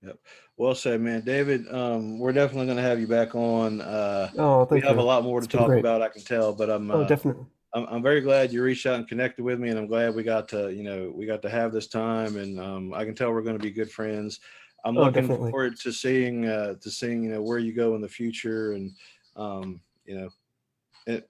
Yep. Well said, man. David, we're definitely going to have you back on. Oh, We thank have a you. lot more to It's been talk great. about, I can tell, but Oh, definitely. I'm very glad you reached out and connected with me, and I'm glad we got to, have this time, and I can tell we're going to be good friends. I'm Oh, looking definitely. forward to seeing, where you go in the future, and um, you know, it,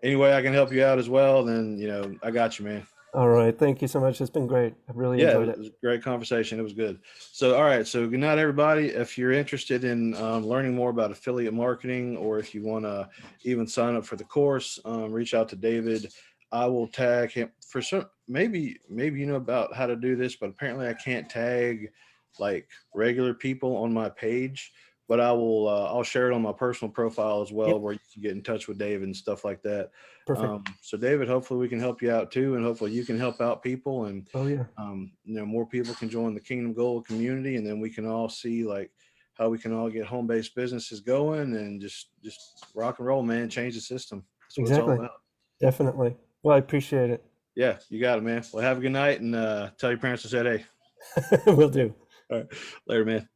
any way I can help you out as well, then I got you, man. All right. Thank you so much. It's been great. I really Yeah, enjoyed it it. was a great conversation. It was good. So, all right. So, good night, everybody. If you're interested in learning more about affiliate marketing, or if you want to even sign up for the course, reach out to David. I will tag him for some. Maybe you know about how to do this, but apparently I can't tag like regular people on my page. But I will. I'll share it on my personal profile as well, Yep. where you can get in touch with David and stuff like that. Perfect. So, David, hopefully we can help you out too, and hopefully you can help out people and Oh, yeah. more people can join the Kingdom Gold community, and then we can all see like how we can all get home-based businesses going and just rock and roll, man. Change the system. That's what it's all Exactly. about. Definitely. Well, I appreciate it. Yeah, you got it, man. Well, have a good night, and tell your parents I said hey. Will do. All right, later, man.